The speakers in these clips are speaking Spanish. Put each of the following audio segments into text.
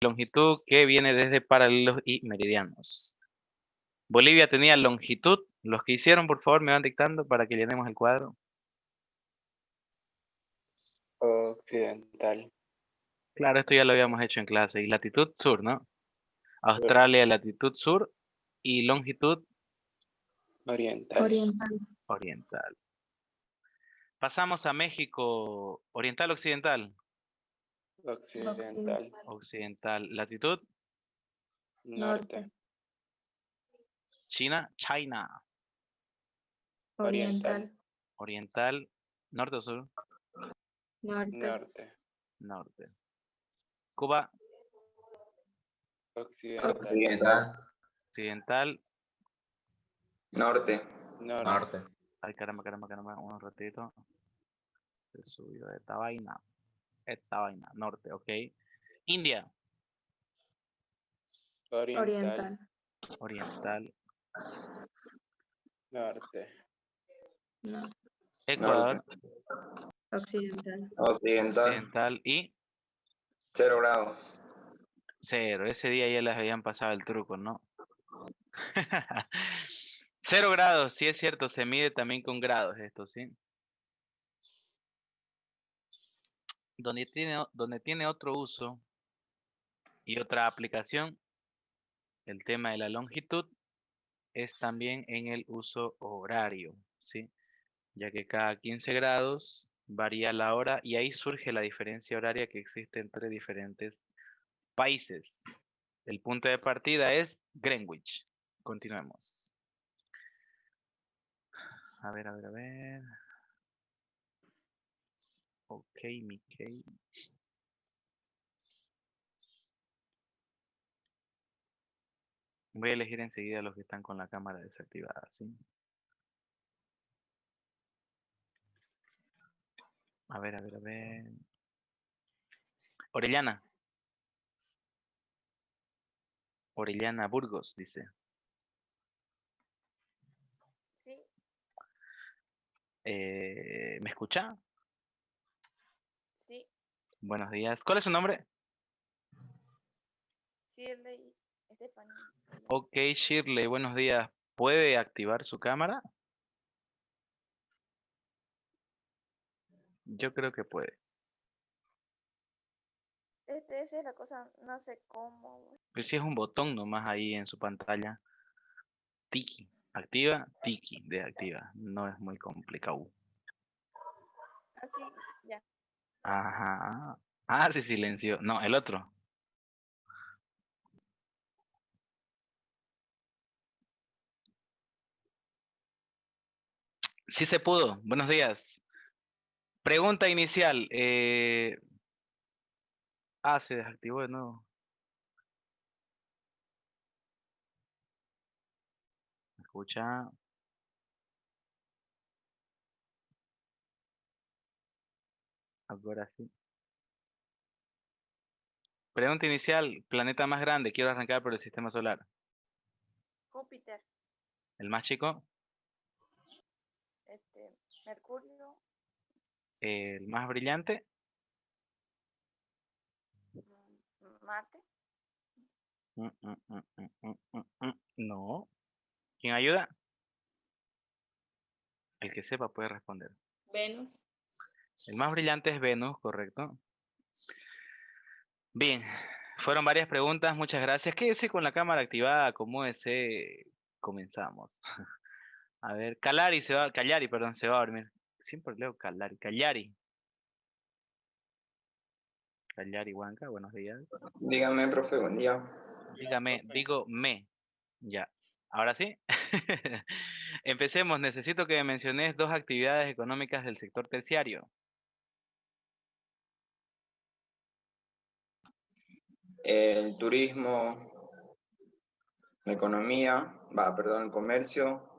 longitud que viene desde paralelos y meridianos. Bolivia tenía longitud. Los que hicieron, por favor, me van dictando para que llenemos el cuadro. Occidental. Claro, esto ya lo habíamos hecho en clase. Y latitud sur, ¿no? Australia, latitud sur. Y longitud Oriental. oriental. Pasamos a México. ¿Oriental o occidental? Occidental. Occidental. Latitud. Norte. China. Oriental. Oriental. ¿Norte o sur? Norte. Norte. Cuba. Occidental. Occidental. Norte. Ay, caramba, un ratito. Se subió esta vaina. Norte, ok. India. Oriental. Norte. No. Ecuador. Occidental. Y 0 grados. 0. Ese día ya les habían pasado el truco, ¿no? 0 grados, sí es cierto, se mide también con grados esto, ¿sí? Donde tiene otro uso y otra aplicación, el tema de la longitud es también en el uso horario, ¿sí? Ya que cada 15 grados varía la hora y ahí surge la diferencia horaria que existe entre diferentes países. El punto de partida es Greenwich. Continuemos. A ver. Ok, Mickey. Voy a elegir enseguida los que están con la cámara desactivada, ¿sí? A ver. Orellana Burgos, dice. Sí. ¿Me escucha? Sí. Buenos días. ¿Cuál es su nombre? Shirley Stephanie. Ok, Shirley, buenos días. ¿Puede activar su cámara? Yo creo que puede. Esa es la cosa, no sé cómo. Pero si es un botón nomás ahí en su pantalla. Tiki. Activa, tiki, desactiva. No es muy complicado. Así, ya. Ajá. Ah, se silenció. No, el otro. Sí se pudo. Buenos días. Pregunta inicial. Se desactivó de nuevo. ¿Me escucha? Ahora sí. Pregunta inicial. Planeta más grande. Quiero arrancar por el sistema solar. Júpiter, El más chico. Mercurio, El más brillante. Marte, No. ¿Quién ayuda? El que sepa puede responder. Venus. El más brillante es Venus, correcto. Bien, fueron varias preguntas, muchas gracias. Quédese con la cámara activada, acomódese. Comenzamos. A ver, Callari, se va a dormir. Siempre leo Callari. Callari Huanca, buenos días. Dígame, profe, buen día. Dígame, digo me. Ya. ¿Ahora sí? Empecemos. Necesito que me menciones 2 actividades económicas del sector terciario. El turismo, la economía, el comercio,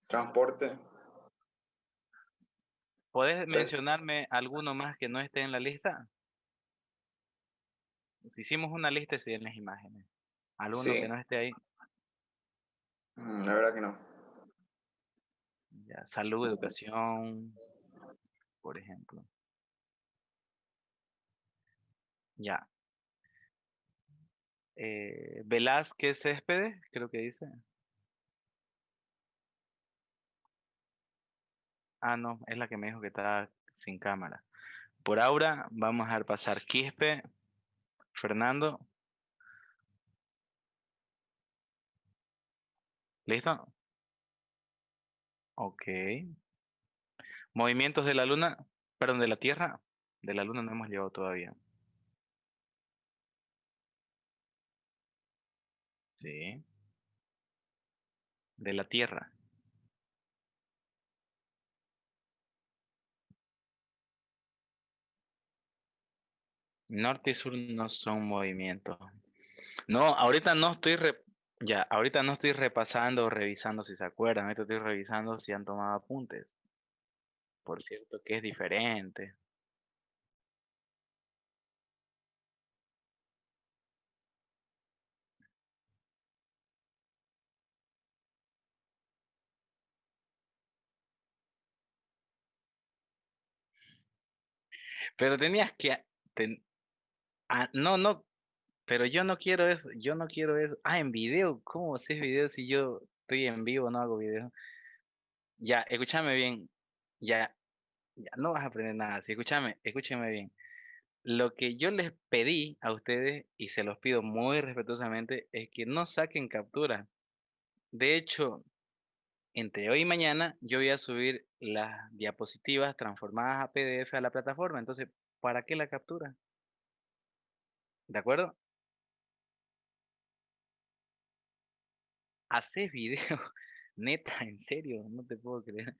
transporte. ¿Podés mencionarme alguno más que no esté en la lista? Si hicimos una lista y en las imágenes. ¿Alguno Sí. que no esté ahí? La verdad que no. Ya, salud, educación, por ejemplo. Ya. Velázquez Céspedes, creo que dice. Ah, no, es la que me dijo que estaba sin cámara. Por ahora vamos a dejar pasar Quispe, Fernando. ¿Listo? Ok. Movimientos de la luna, perdón, de la Tierra. De la luna no hemos llegado todavía. Sí. De la Tierra. Norte y sur no son movimientos. No, ahorita no estoy ya, ahorita no estoy repasando o revisando si se acuerdan, ahorita estoy revisando si han tomado apuntes. Por cierto que es diferente. Pero tenías que no, no, pero yo no quiero eso, yo no quiero eso. Ah, en video, ¿cómo haces video si yo estoy en vivo, no hago video? Ya, escúchame bien. Ya, ya, no vas a aprender nada. Sí, escúchame bien. Lo que yo les pedí a ustedes, y se los pido muy respetuosamente, es que no saquen captura. De hecho, entre hoy y mañana yo voy a subir las diapositivas transformadas a PDF a la plataforma. Entonces, ¿para qué la captura? ¿De acuerdo? Haces video. Neta, en serio, no te puedo creer.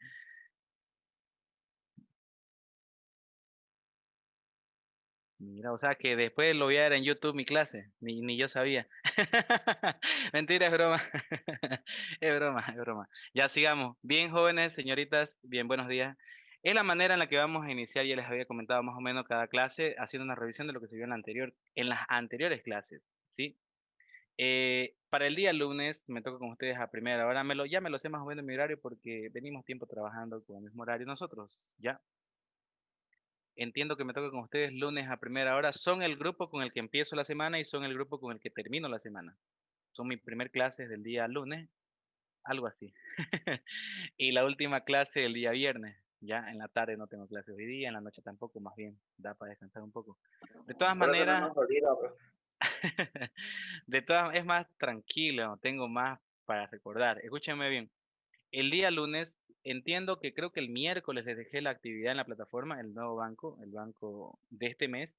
Mira, o sea que después lo voy a ver en YouTube mi clase, ni yo sabía. Mentira, es broma. Es broma, es broma. Ya sigamos. Bien, jóvenes, señoritas, bien, buenos días. Es la manera en la que vamos a iniciar, ya les había comentado más o menos cada clase, haciendo una revisión de lo que se vio en la anterior, en las anteriores clases, ¿sí? Para el día lunes me toca con ustedes a primera hora, ya me lo sé más o menos en mi horario porque venimos tiempo trabajando con el mismo horario nosotros, ¿ya? Entiendo que me toca con ustedes lunes a primera hora. Son el grupo con el que empiezo la semana y son el grupo con el que termino la semana. Son mi primer clase del día lunes, algo así. Y la última clase el día viernes. Ya en la tarde no tengo clases hoy día, en la noche tampoco, más bien da para descansar un poco. De todas Por eso no maneras, nos olvida, pues. es más tranquilo, tengo más para recordar. Escúchenme bien. El día lunes, entiendo que creo que el miércoles les dejé la actividad en la plataforma, el nuevo banco, el banco de este mes.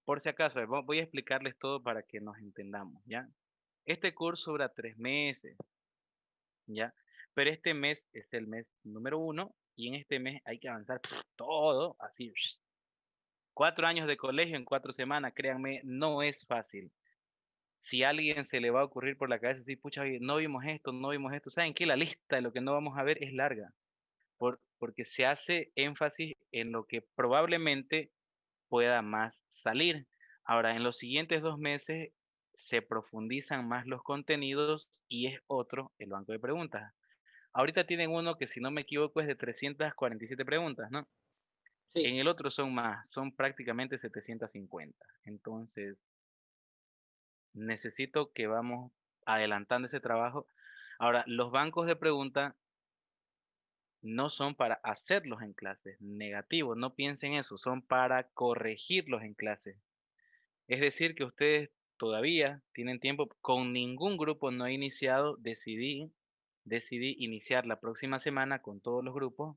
Por si acaso, voy a explicarles todo para que nos entendamos, ¿ya? Este curso dura 3 meses, ¿ya? Pero este mes es el mes número 1 y en este mes hay que avanzar todo así. 4 años de colegio en 4 semanas, créanme, no es fácil. Si a alguien se le va a ocurrir por la cabeza decir, pucha, oye, no vimos esto, no vimos esto, ¿saben qué? La lista de lo que no vamos a ver es larga, porque se hace énfasis en lo que probablemente pueda más salir. Ahora, en los siguientes 2 meses se profundizan más los contenidos y es otro el banco de preguntas. Ahorita tienen uno que si no me equivoco es de 347 preguntas, ¿no? En Sí. el otro son más, son prácticamente 750. Entonces, necesito que vamos adelantando ese trabajo. Ahora, los bancos de preguntas no son para hacerlos en clases, negativo, no piensen eso, son para corregirlos en clases. Es decir, que ustedes todavía tienen tiempo, con ningún grupo no he iniciado, decidí iniciar la próxima semana con todos los grupos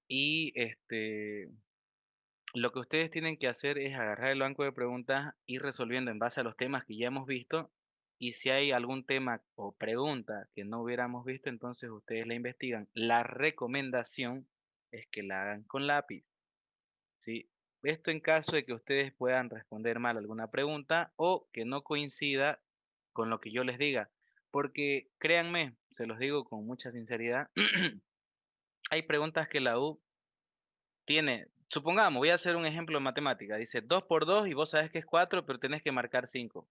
y lo que ustedes tienen que hacer es agarrar el banco de preguntas, ir resolviendo en base a los temas que ya hemos visto y si hay algún tema o pregunta que no hubiéramos visto, entonces ustedes la investigan. La recomendación es que la hagan con lápiz. ¿Sí? Esto en caso de que ustedes puedan responder mal alguna pregunta o que no coincida con lo que yo les diga. Porque créanme, se los digo con mucha sinceridad, hay preguntas que la U tiene, supongamos, voy a hacer un ejemplo de matemática, dice 2 por 2 y vos sabés que es 4, pero tenés que marcar 5.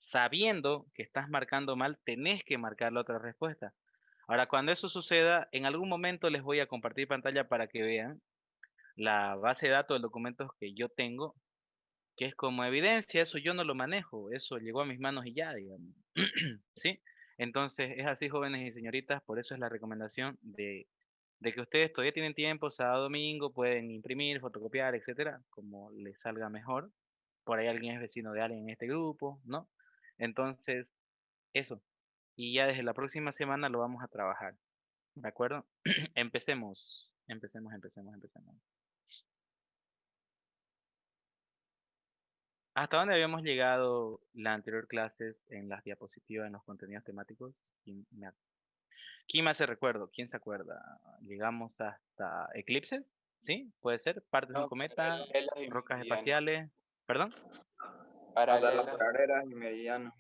Sabiendo que estás marcando mal, tenés que marcar la otra respuesta. Ahora, cuando eso suceda, en algún momento les voy a compartir pantalla para que vean la base de datos de documentos que yo tengo que es como evidencia, eso yo no lo manejo, eso llegó a mis manos y ya, digamos. ¿Sí? Entonces, es así, jóvenes y señoritas, por eso es la recomendación de que ustedes todavía tienen tiempo, sábado, domingo, pueden imprimir, fotocopiar, etcétera, como les salga mejor. Por ahí alguien es vecino de alguien en este grupo, ¿no? Entonces, eso. Y ya desde la próxima semana lo vamos a trabajar. ¿De acuerdo? Empecemos. Empecemos. ¿Hasta dónde habíamos llegado la anterior clases en las diapositivas, en los contenidos temáticos? ¿Quién me hace recuerdo? ¿Quién se acuerda? Llegamos hasta eclipses, ¿sí? Puede ser, partes de un No, cometa, paralelas y rocas meridianos. espaciales, ¿perdón? Hasta las Paralelas. carreras y meridianos.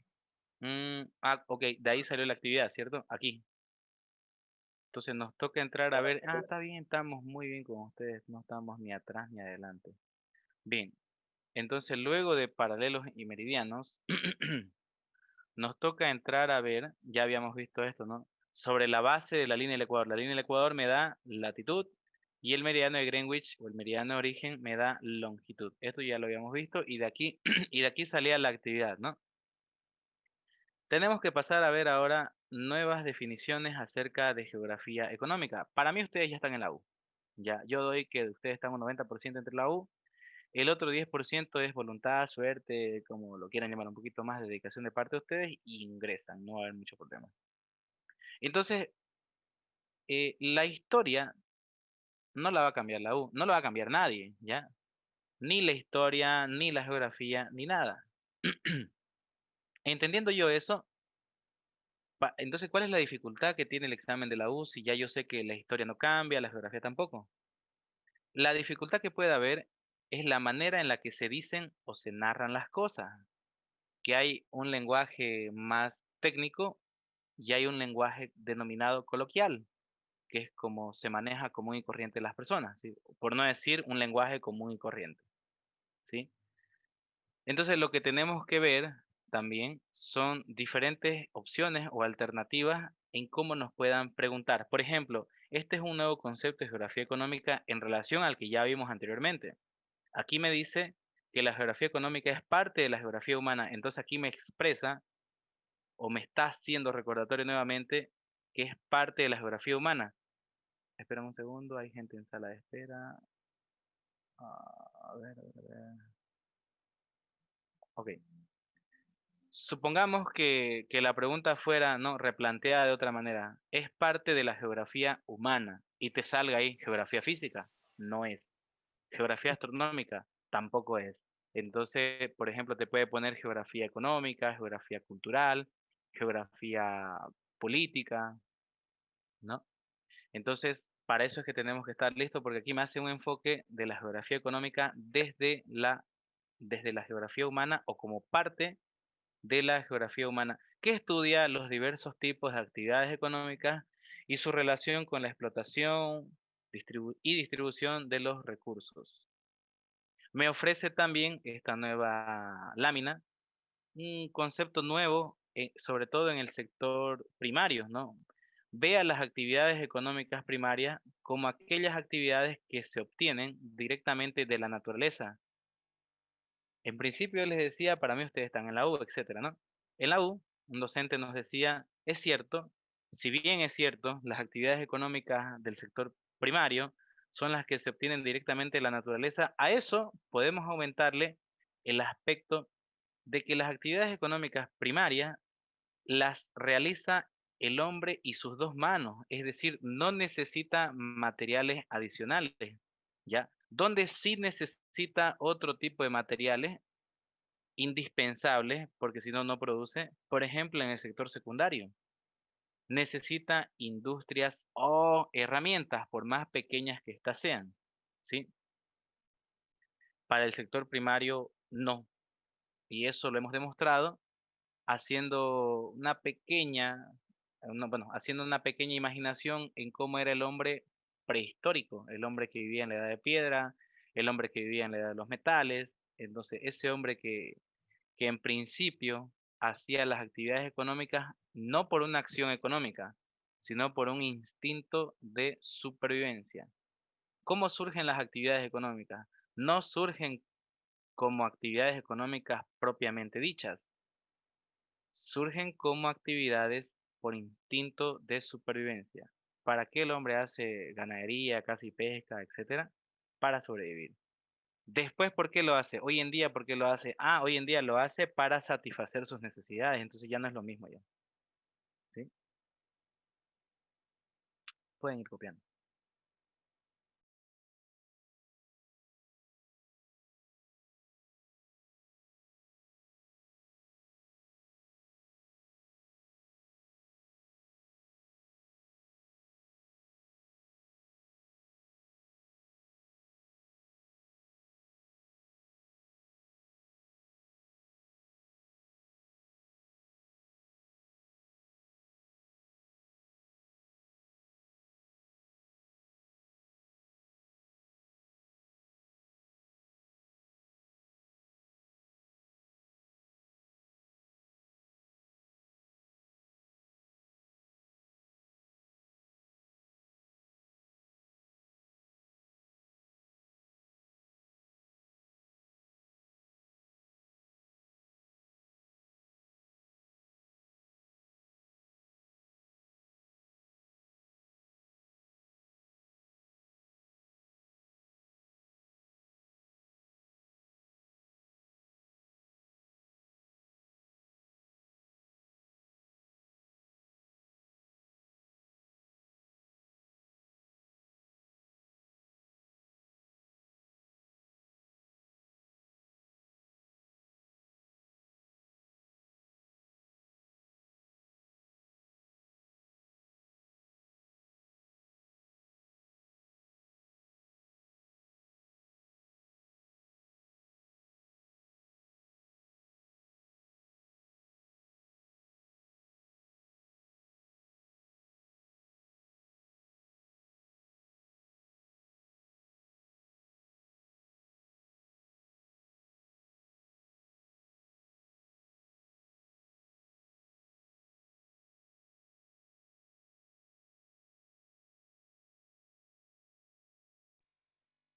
Ok, de ahí salió la actividad, ¿cierto? Aquí. Entonces nos toca entrar a ver, está bien, estamos muy bien con ustedes, no estamos ni atrás ni adelante. Bien, entonces luego de paralelos y meridianos, nos toca entrar a ver, ya habíamos visto esto, ¿no? Sobre la base de la línea del Ecuador. La línea del Ecuador me da latitud y el meridiano de Greenwich o el meridiano de origen me da longitud. Esto ya lo habíamos visto y de aquí, y de aquí salía la actividad, ¿no? Tenemos que pasar a ver ahora nuevas definiciones acerca de geografía económica. Para mí ustedes ya están en la U. Ya, yo doy que ustedes están un 90% entre la U. El otro 10% es voluntad, suerte, como lo quieran llamar, un poquito más de dedicación de parte de ustedes y ingresan, no va a haber mucho problema. Entonces, la historia no la va a cambiar la U, no la va a cambiar nadie, ¿ya? Ni la historia, ni la geografía, ni nada. Entendiendo yo eso, entonces, ¿cuál es la dificultad que tiene el examen de la U si ya yo sé que la historia no cambia, la geografía tampoco? La dificultad que puede haber es la manera en la que se dicen o se narran las cosas, que hay un lenguaje más técnico y hay un lenguaje denominado coloquial, que es como se maneja común y corriente las personas, ¿sí? Por no decir un lenguaje común y corriente, ¿sí? Entonces lo que tenemos que ver también son diferentes opciones o alternativas en cómo nos puedan preguntar. Por ejemplo, este es un nuevo concepto de geografía económica en relación al que ya vimos anteriormente. Aquí me dice que la geografía económica es parte de la geografía humana, entonces aquí me expresa o me está haciendo recordatorio nuevamente que es parte de la geografía humana. Espera un segundo, hay gente en sala de espera. A ver. Ok. Supongamos que la pregunta fuera, ¿no? Replanteada de otra manera. ¿Es parte de la geografía humana? Y te salga ahí geografía física. No es. Geografía astronómica. Tampoco es. Entonces, por ejemplo, te puede poner geografía económica, geografía cultural, geografía política, ¿no? Entonces, para eso es que tenemos que estar listos, porque aquí me hace un enfoque de la geografía económica desde la geografía humana o como parte de la geografía humana, que estudia los diversos tipos de actividades económicas y su relación con la explotación y distribución de los recursos. Me ofrece también esta nueva lámina un concepto nuevo, sobre todo en el sector primario, ¿no? Vea las actividades económicas primarias como aquellas actividades que se obtienen directamente de la naturaleza. En principio les decía, para mí ustedes están en la U, etcétera, ¿no? En la U, un docente nos decía, es cierto, si bien es cierto, las actividades económicas del sector primario son las que se obtienen directamente de la naturaleza, a eso podemos aumentarle el aspecto de que las actividades económicas primarias las realiza el hombre y sus dos manos, es decir, no necesita materiales adicionales, ¿ya? Donde sí necesita otro tipo de materiales indispensables, porque si no, no produce, por ejemplo, en el sector secundario, necesita industrias o herramientas, por más pequeñas que éstas sean, ¿sí? Para el sector primario, no. Y eso lo hemos demostrado haciendo haciendo una pequeña imaginación en cómo era el hombre prehistórico, el hombre que vivía en la edad de piedra, el hombre que vivía en la edad de los metales. Entonces, ese hombre que en principio hacía las actividades económicas no por una acción económica, sino por un instinto de supervivencia. ¿Cómo surgen las actividades económicas? No surgen como actividades económicas propiamente dichas. Surgen como actividades por instinto de supervivencia. ¿Para qué el hombre hace ganadería, caza y pesca, etcétera? Para sobrevivir. Después, ¿por qué lo hace? Hoy en día, ¿por qué lo hace? Ah, hoy en día lo hace para satisfacer sus necesidades, entonces ya no es lo mismo ya. ¿Sí? Pueden ir copiando.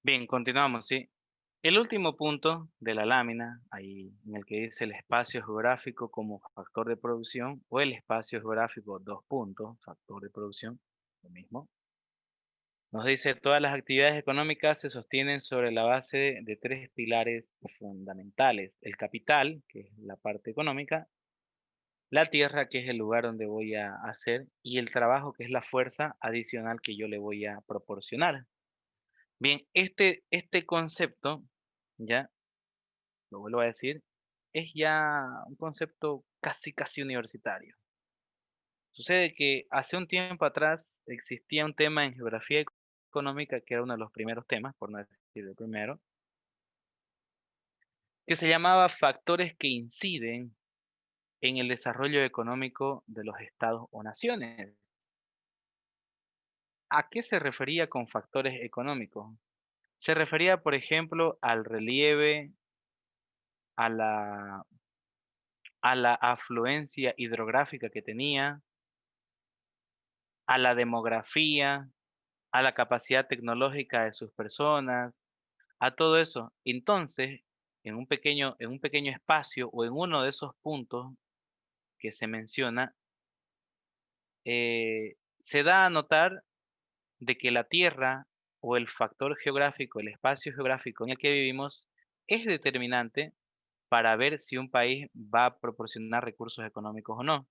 Bien, continuamos, ¿sí? El último punto de la lámina, ahí en el que dice el espacio geográfico como factor de producción, o el espacio geográfico, dos puntos, factor de producción, lo mismo. Nos dice, todas las actividades económicas se sostienen sobre la base de tres pilares fundamentales. El capital, que es la parte económica, la tierra, que es el lugar donde voy a hacer, y el trabajo, que es la fuerza adicional que yo le voy a proporcionar. Bien, este concepto, ya, lo vuelvo a decir, es ya un concepto casi universitario. Sucede que hace un tiempo atrás existía un tema en geografía económica que era uno de los primeros temas, por no decir el primero, que se llamaba factores que inciden en el desarrollo económico de los estados o naciones. ¿A qué se refería con factores económicos? Se refería, por ejemplo, al relieve, a la afluencia hidrográfica que tenía, a la demografía, a la capacidad tecnológica de sus personas, a todo eso. Entonces, en un pequeño espacio o en uno de esos puntos que se menciona, se da a notar de que la Tierra o el factor geográfico, el espacio geográfico en el que vivimos, es determinante para ver si un país va a proporcionar recursos económicos o no.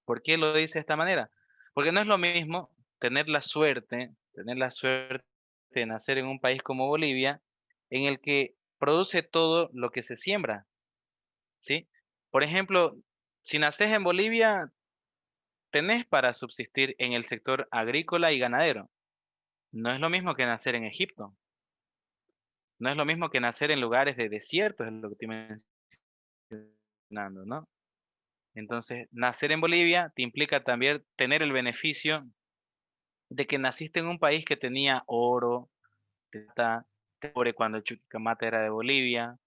¿Por qué lo dice de esta manera? Porque no es lo mismo tener la suerte de nacer en un país como Bolivia, en el que produce todo lo que se siembra, ¿sí? Por ejemplo, si naces en Bolivia, tenés para subsistir en el sector agrícola y ganadero. No es lo mismo que nacer en Egipto. No es lo mismo que nacer en lugares de desiertos, es lo que estoy mencionando, ¿no? Entonces, nacer en Bolivia te implica también tener el beneficio de que naciste en un país que tenía oro, plata, cobre cuando el Chuquicamata era de Bolivia,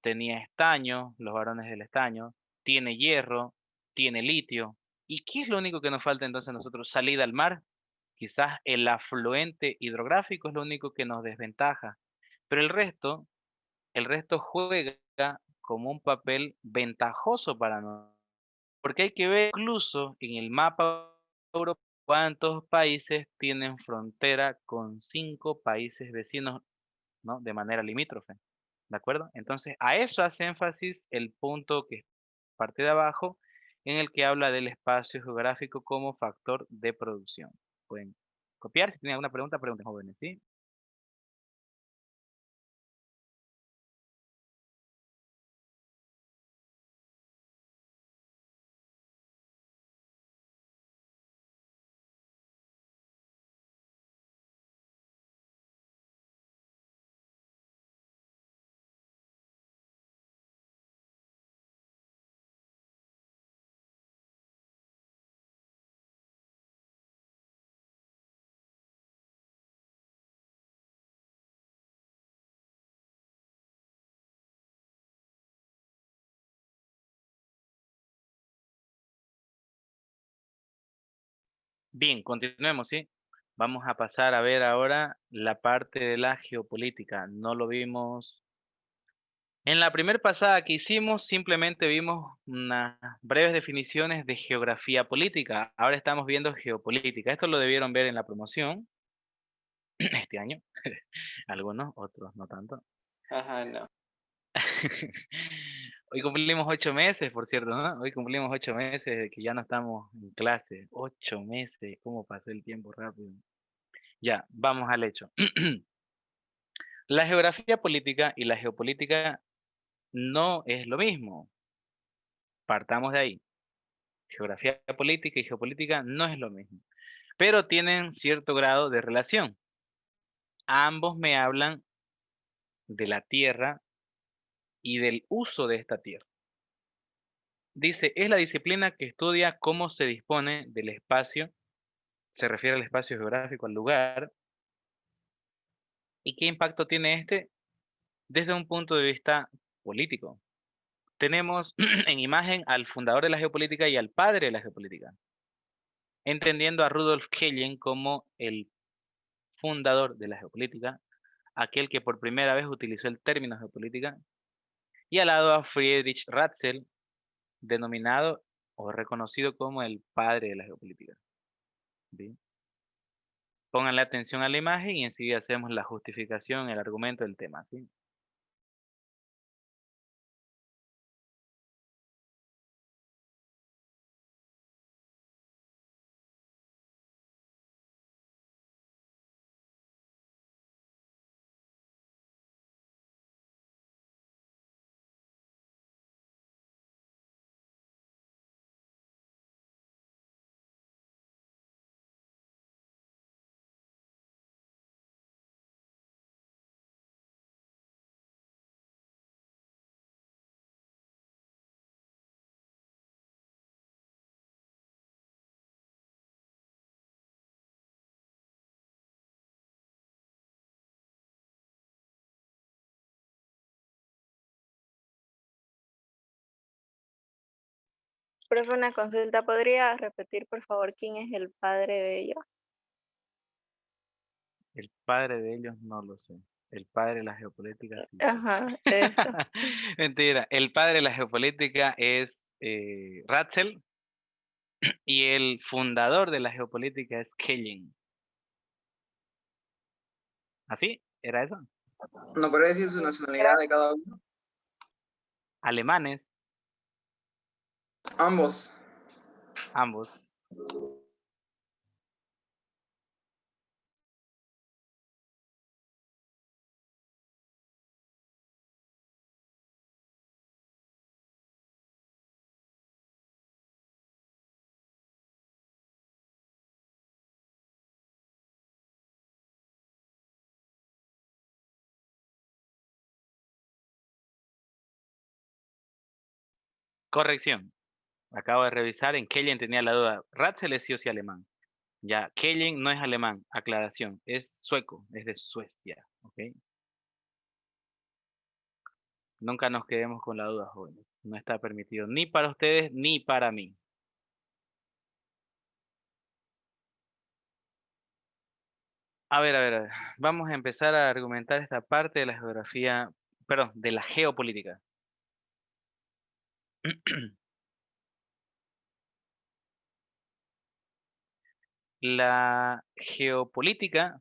tenía estaño, los varones del estaño, tiene hierro, tiene litio. ¿Y qué es lo único que nos falta entonces a nosotros? Salida al mar. Quizás el afluente hidrográfico es lo único que nos desventaja, pero el resto el resto juega como un papel ventajoso para nosotros. Porque hay que ver incluso en el mapa europeo cuántos países tienen frontera con 5 países vecinos, ¿no? De manera limítrofe. ¿De acuerdo? Entonces, a eso hace énfasis el punto que parte de abajo, en el que habla del espacio geográfico como factor de producción. Pueden copiar. Si tienen alguna pregunta, pregunten, jóvenes, ¿sí? Bien, continuemos, ¿sí? Vamos a pasar a ver ahora la parte de la geopolítica. No lo vimos. En la primera pasada que hicimos, simplemente vimos unas breves definiciones de geografía política. Ahora estamos viendo geopolítica. Esto lo debieron ver en la promoción este año. Algunos, otros no tanto. Ajá, no. Hoy cumplimos 8 meses, por cierto, ¿no? Hoy cumplimos 8 meses de que ya no estamos en clase. 8 meses, ¿cómo pasó el tiempo rápido? Ya, vamos al hecho. La geografía política y la geopolítica no es lo mismo. Partamos de ahí. Geografía política y geopolítica no es lo mismo, pero tienen cierto grado de relación. Ambos me hablan de la tierra y del uso de esta tierra. Dice, es la disciplina que estudia cómo se dispone del espacio, se refiere al espacio geográfico, al lugar, y qué impacto tiene este desde un punto de vista político. Tenemos en imagen al fundador de la geopolítica y al padre de la geopolítica, entendiendo a Rudolf Kellen como el fundador de la geopolítica, aquel que por primera vez utilizó el término geopolítica, y al lado a Friedrich Ratzel, denominado o reconocido como el padre de la geopolítica. Bien. Pónganle atención a la imagen y enseguida hacemos la justificación, el argumento del tema, ¿sí? Profe, una consulta. ¿Podría repetir, por favor, quién es el padre de ellos? El padre de ellos no lo sé. El padre de la geopolítica sí sé. Ajá, eso. Mentira. El padre de la geopolítica es Ratzel y el fundador de la geopolítica es Kellen. ¿Así? ¿Era eso? ¿No podría decir su nacionalidad de cada uno? Alemanes, Ambos. ambos. Corrección. Acabo de revisar, en Kellen tenía la duda. Ratzel es sí o sí alemán. Ya, Kellen no es alemán, aclaración, es sueco, es de Suecia, ¿ok? Nunca nos quedemos con la duda, jóvenes. No está permitido ni para ustedes ni para mí. A ver, vamos a empezar a argumentar esta parte de la geografía perdón, de la geopolítica. La geopolítica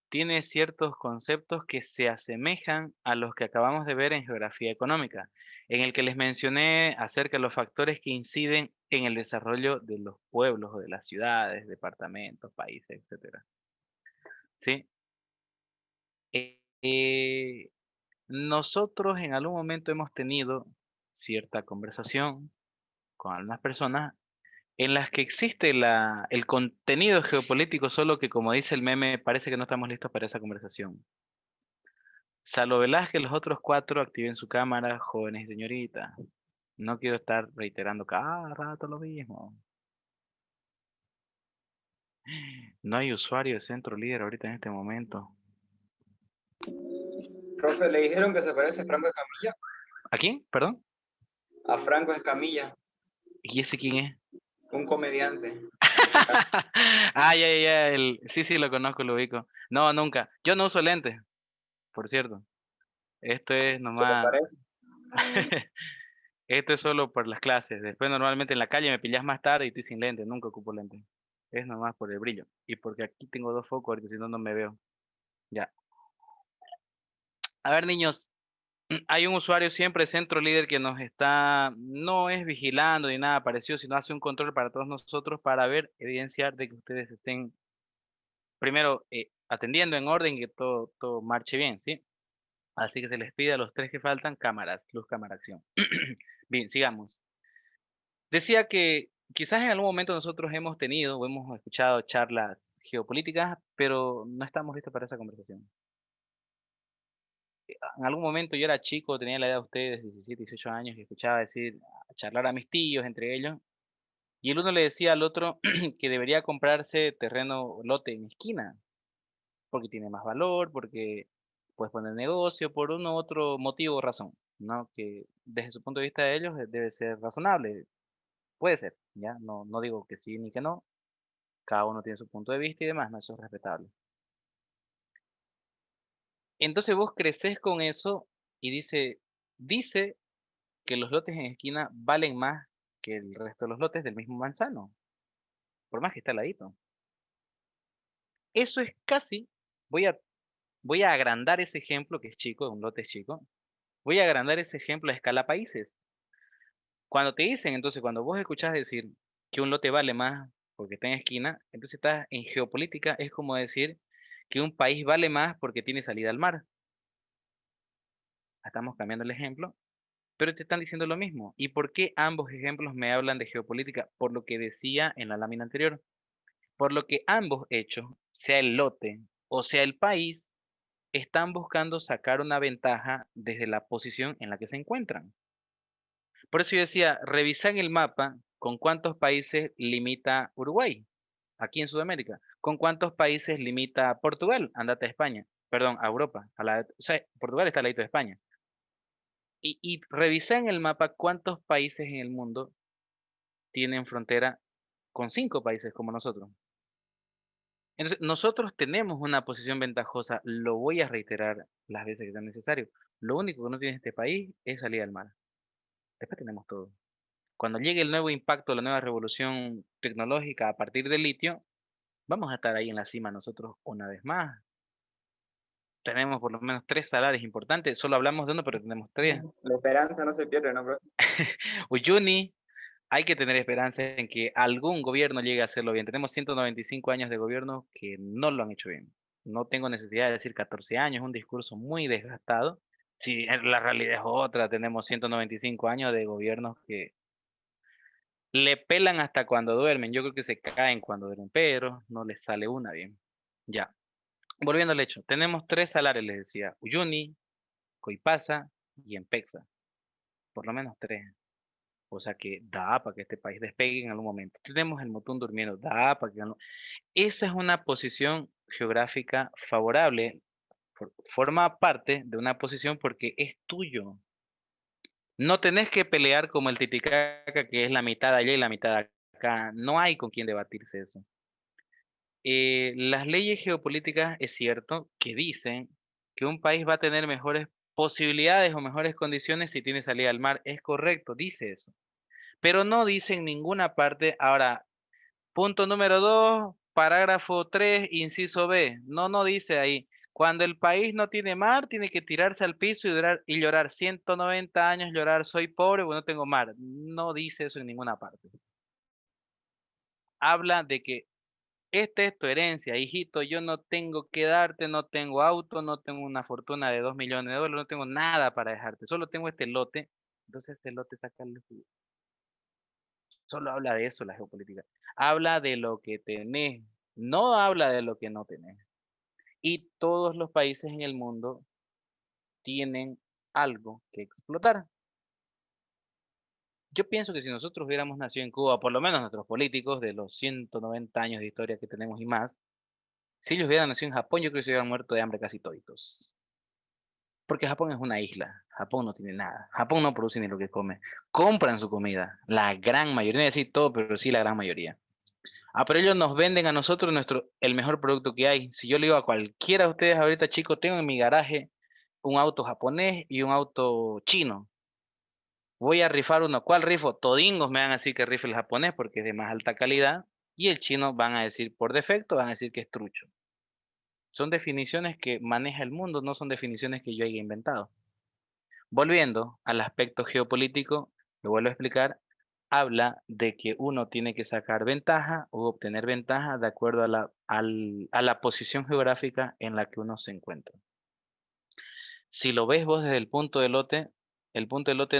tiene ciertos conceptos que se asemejan a los que acabamos de ver en geografía económica, en el que les mencioné acerca de los factores que inciden en el desarrollo de los pueblos o de las ciudades, departamentos, países, etcétera. ¿Sí? Nosotros en algún momento hemos tenido cierta conversación con algunas personas en las que existe el contenido geopolítico, solo que como dice el meme, parece que no estamos listos para esa conversación. Salvo Velázquez, los otros 4 activen su cámara, jóvenes y señoritas. No quiero estar reiterando cada rato lo mismo. No hay usuario de Centro Líder ahorita en este momento. Profe, le dijeron que se parece a Franco Escamilla. ¿A quién? Perdón. A Franco Escamilla, ¿Y ese quién es? un comediante. Ah, ya, sí, lo conozco, lo ubico. No, nunca. Yo no uso lentes, por cierto. Esto es ¿Se le nomás, parece? esto es solo por las clases. Después normalmente en la calle me pillas más tarde y estoy sin lentes, nunca ocupo lentes. Es nomás por el brillo. Y porque aquí tengo 2 focos, ahorita si no, no me veo. Ya. A ver, niños, hay un usuario siempre, Centro Líder, que nos está, no es vigilando ni nada parecido, sino hace un control para todos nosotros para ver, evidenciar de que ustedes estén, primero, atendiendo en orden y que todo marche bien, ¿sí? Así que se les pide a los 3 que faltan cámaras, luz, cámara, acción. Bien, sigamos. Decía que quizás en algún momento nosotros hemos tenido o hemos escuchado charlas geopolíticas, pero no estamos listos para esa conversación. En algún momento yo era chico, tenía la edad de ustedes, 17, 18 años, y escuchaba decir, charlar a mis tíos entre ellos, y el uno le decía al otro que debería comprarse terreno, lote en esquina, porque tiene más valor, porque puedes poner negocio, por uno u otro motivo o razón, ¿no? Que desde su punto de vista de ellos debe ser razonable, puede ser, ¿ya? No digo que sí ni que no, cada uno tiene su punto de vista y demás, ¿no? Eso es respetable. Entonces vos creces con eso y dice que los lotes en esquina valen más que el resto de los lotes del mismo manzano, por más que está al ladito. Eso es casi, voy a, voy a agrandar ese ejemplo que es chico, un lote es chico, voy a agrandar ese ejemplo a escala países. Cuando te dicen, entonces, cuando vos escuchás decir que un lote vale más porque está en esquina, entonces estás en geopolítica, es como decir que un país vale más porque tiene salida al mar. Estamos cambiando el ejemplo, pero te están diciendo lo mismo. ¿Y por qué ambos ejemplos me hablan de geopolítica? Por lo que decía en la lámina anterior. Por lo que ambos hechos, sea el lote o sea el país, están buscando sacar una ventaja desde la posición en la que se encuentran. Por eso yo decía, revisan el mapa con cuántos países limita Uruguay, aquí en Sudamérica, con cuántos países limita Portugal, andate a España, perdón, a Europa, o sea, Portugal está al ladito de España. Y revisa en el mapa cuántos países en el mundo tienen frontera con 5 países como nosotros. Entonces, nosotros tenemos una posición ventajosa, lo voy a reiterar las veces que sea necesario. Lo único que no tiene este país es salir al mar. Después tenemos todo. Cuando llegue el nuevo impacto, la nueva revolución tecnológica a partir del litio, vamos a estar ahí en la cima nosotros una vez más. Tenemos por lo menos 3 salarios importantes, solo hablamos de uno, pero tenemos 3. La esperanza no se pierde, ¿no, profe? Uyuni, hay que tener esperanza en que algún gobierno llegue a hacerlo bien. Tenemos 195 años de gobierno que no lo han hecho bien. No tengo necesidad de decir 14 años, un discurso muy desgastado. Si la realidad es otra, tenemos 195 años de gobiernos que le pelan hasta cuando duermen. Yo creo que se caen cuando duermen, pero no les sale una bien. Ya. Volviendo al hecho, tenemos 3 salarios, les decía. Uyuni, Coipasa y Empexa. Por lo menos 3. O sea que da para que este país despegue en algún momento. Tenemos el Motún durmiendo, da para que... Esa es una posición geográfica favorable. Forma parte de una posición porque es tuyo. No tenés que pelear como el Titicaca, que es la mitad allá y la mitad acá. No hay con quién debatirse eso. Las leyes geopolíticas es cierto que dicen que un país va a tener mejores posibilidades o mejores condiciones si tiene salida al mar. Es correcto, dice eso. Pero no dice en ninguna parte. Ahora, punto número 2, parágrafo 3, inciso B. No dice ahí. Cuando el país no tiene mar, tiene que tirarse al piso y llorar 190 años, llorar, soy pobre porque no tengo mar. No dice eso en ninguna parte. Habla de que esta es tu herencia, hijito, yo no tengo que darte, no tengo auto, no tengo una fortuna de 2 millones de dólares, no tengo nada para dejarte, solo tengo este lote. Entonces este lote sacarle solo habla de eso la geopolítica. Habla de lo que tenés, no habla de lo que no tenés. Y todos los países en el mundo tienen algo que explotar. Yo pienso que si nosotros hubiéramos nacido en Cuba, por lo menos nuestros políticos de los 190 años de historia que tenemos y más, si ellos hubieran nacido en Japón, yo creo que se hubieran muerto de hambre casi toditos. Porque Japón es una isla, Japón no tiene nada, Japón no produce ni lo que come, compran su comida, la gran mayoría, no voy a decir todo, pero sí la gran mayoría. Ah, pero ellos nos venden a nosotros el mejor producto que hay. Si yo le digo a cualquiera de ustedes ahorita, chicos, tengo en mi garaje un auto japonés y un auto chino. Voy a rifar uno. ¿Cuál rifo? Todingos me van a decir que rife el japonés porque es de más alta calidad. Y el chino van a decir por defecto, van a decir que es trucho. Son definiciones que maneja el mundo, no son definiciones que yo haya inventado. Volviendo al aspecto geopolítico, lo vuelvo a explicar, habla de que uno tiene que sacar ventaja o obtener ventaja de acuerdo a la posición geográfica en la que uno se encuentra. Si lo ves vos desde el punto de lote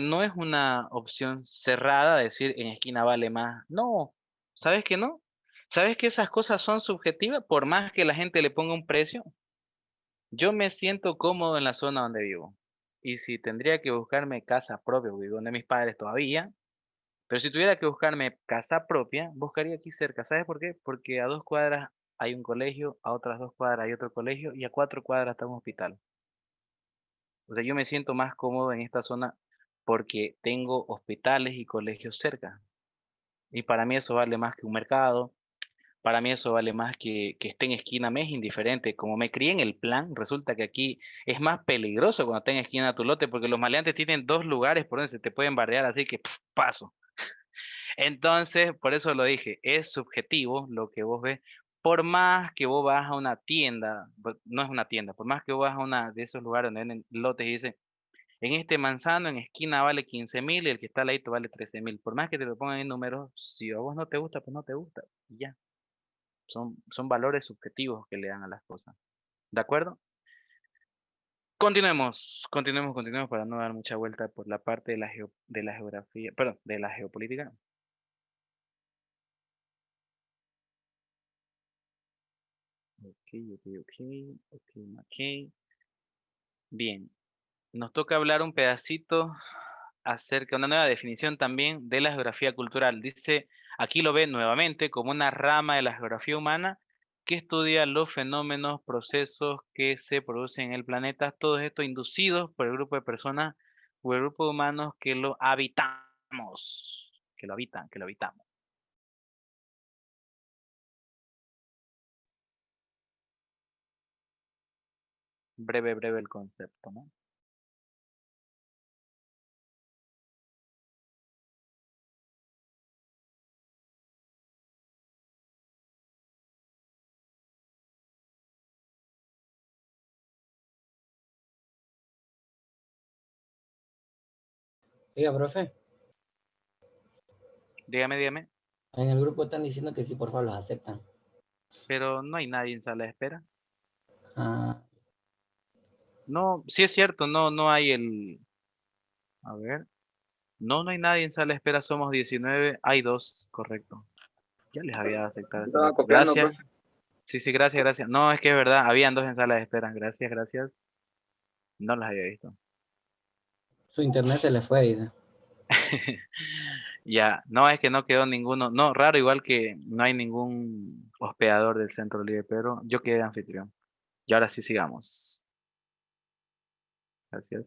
no es una opción cerrada, decir en esquina vale más. No, ¿sabes que no? ¿Sabes que esas cosas son subjetivas por más que la gente le ponga un precio? Yo me siento cómodo en la zona donde vivo. Y si tendría que buscarme casa propia, porque vivo donde mis padres todavía, pero si tuviera que buscarme casa propia, buscaría aquí cerca. ¿Sabes por qué? Porque a 2 cuadras hay un colegio, a otras 2 cuadras hay otro colegio y a 4 cuadras está un hospital. O sea, yo me siento más cómodo en esta zona porque tengo hospitales y colegios cerca. Y para mí eso vale más que un mercado, para mí eso vale más que esté en esquina, me es indiferente. Como me crié en el plan, resulta que aquí es más peligroso cuando está en esquina tu lote, porque los maleantes tienen 2 lugares por donde se te pueden bardear, así que paso. Entonces, por eso lo dije, es subjetivo lo que vos ves. Por más que vos vas a una tienda, no es una tienda, por más que vos vas a una de esos lugares donde venden lotes y dice, en este manzano en esquina vale 15.000 y el que está al ladito vale 13.000. Por más que te lo pongan en números, si a vos no te gusta, pues no te gusta. Y ya. Son valores subjetivos que le dan a las cosas. ¿De acuerdo? Continuemos para no dar mucha vuelta por la parte de la geografía, perdón, de la geopolítica. Ok. Bien, nos toca hablar un pedacito acerca de una nueva definición también de la geografía cultural. Dice, aquí lo ve nuevamente como una rama de la geografía humana que estudia los fenómenos, procesos que se producen en el planeta, todos estos inducidos por el grupo de personas o el grupo de humanos que lo habitamos, que lo habitamos. Breve el concepto, ¿no? Oiga, profe, Dígame, en el grupo están diciendo que sí, por favor, los aceptan. pero no hay nadie en sala de espera. Ah, No, sí es cierto, no hay a ver, no hay nadie en sala de espera, somos 19, hay 2, correcto. Ya les había aceptado hace Estaba rato. copiando, Gracias. profe. Sí, gracias. No, es que es verdad, habían 2 en sala de espera. Gracias. No las había visto. su internet se le fue, dice. Ya, no, es que no quedó ninguno. No, raro, igual que no hay ningún hospedador del centro libre, pero yo quedé de anfitrión. Y ahora sí sigamos. Gracias.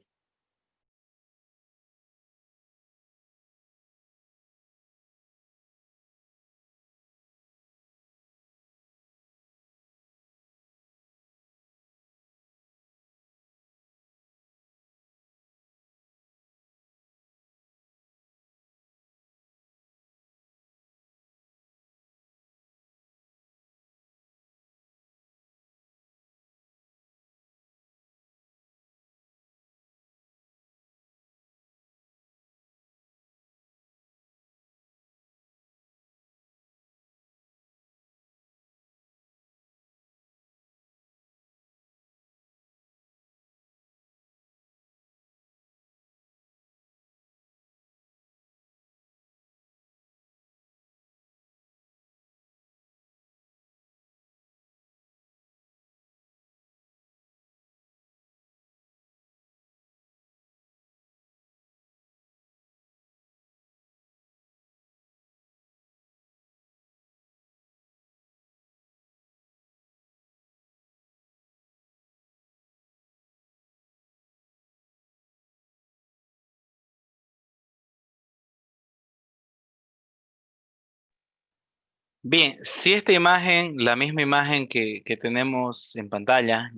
Bien, si esta imagen, la misma imagen que tenemos en pantalla,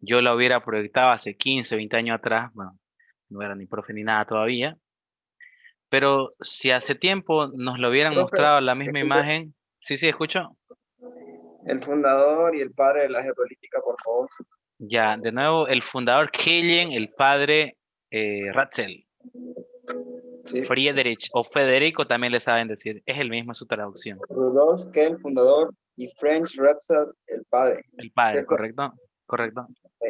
yo la hubiera proyectado hace 15, 20 años atrás, bueno, no era ni profe ni nada todavía, pero si hace tiempo nos lo hubieran Profe, mostrado la misma disculpe, imagen, sí, sí, escucho. el fundador y el padre de la geopolítica, por favor. Ya, de nuevo, el fundador Killian, el padre Ratzel, Sí. Friedrich o Federico también le saben decir, es el mismo su traducción. Rudolf Kell, fundador, y French Ratzel, el padre. El padre, ¿Cierto? correcto, correcto. Sí.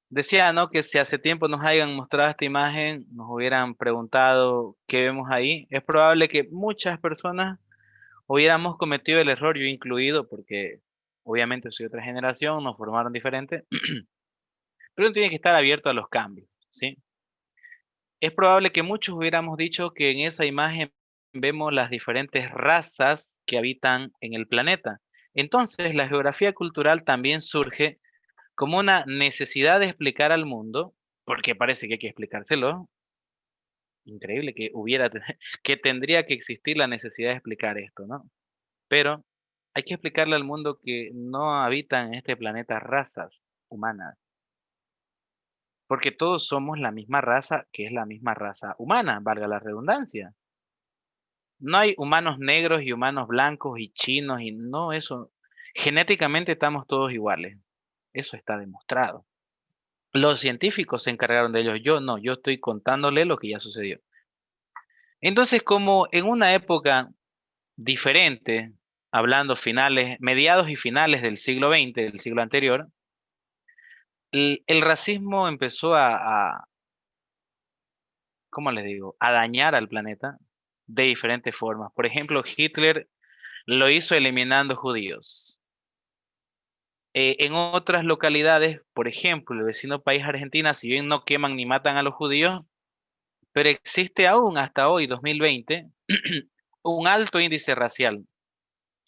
Decía, ¿no? Que si hace tiempo nos hayan mostrado esta imagen, nos hubieran preguntado qué vemos ahí. Es probable que muchas personas hubiéramos cometido el error, yo incluido, porque obviamente soy otra generación, nos formaron diferente, pero uno tiene que estar abierto a los cambios, ¿sí? Es probable que muchos hubiéramos dicho que en esa imagen vemos las diferentes razas que habitan en el planeta. Entonces, la geografía cultural también surge como una necesidad de explicar al mundo, porque parece que hay que explicárselo. Increíble que hubiera, que tendría que existir la necesidad de explicar esto, ¿no? Pero hay que explicarle al mundo que no habitan en este planeta razas humanas, porque todos somos la misma raza, que es la misma raza humana, valga la redundancia. No hay humanos negros y humanos blancos y chinos y no eso. Genéticamente estamos todos iguales. Eso está demostrado. Los científicos se encargaron de ello. Yo no, yo estoy contándole lo que ya sucedió. Entonces, como en una época diferente, hablando finales, mediados y finales del siglo XX, del siglo anterior, el racismo empezó ¿cómo les digo?, a dañar al planeta de diferentes formas. Por ejemplo, Hitler lo hizo eliminando judíos. En otras localidades, por ejemplo, el vecino país Argentina, si bien no queman ni matan a los judíos, pero existe aún hasta hoy, 2020, un alto índice racial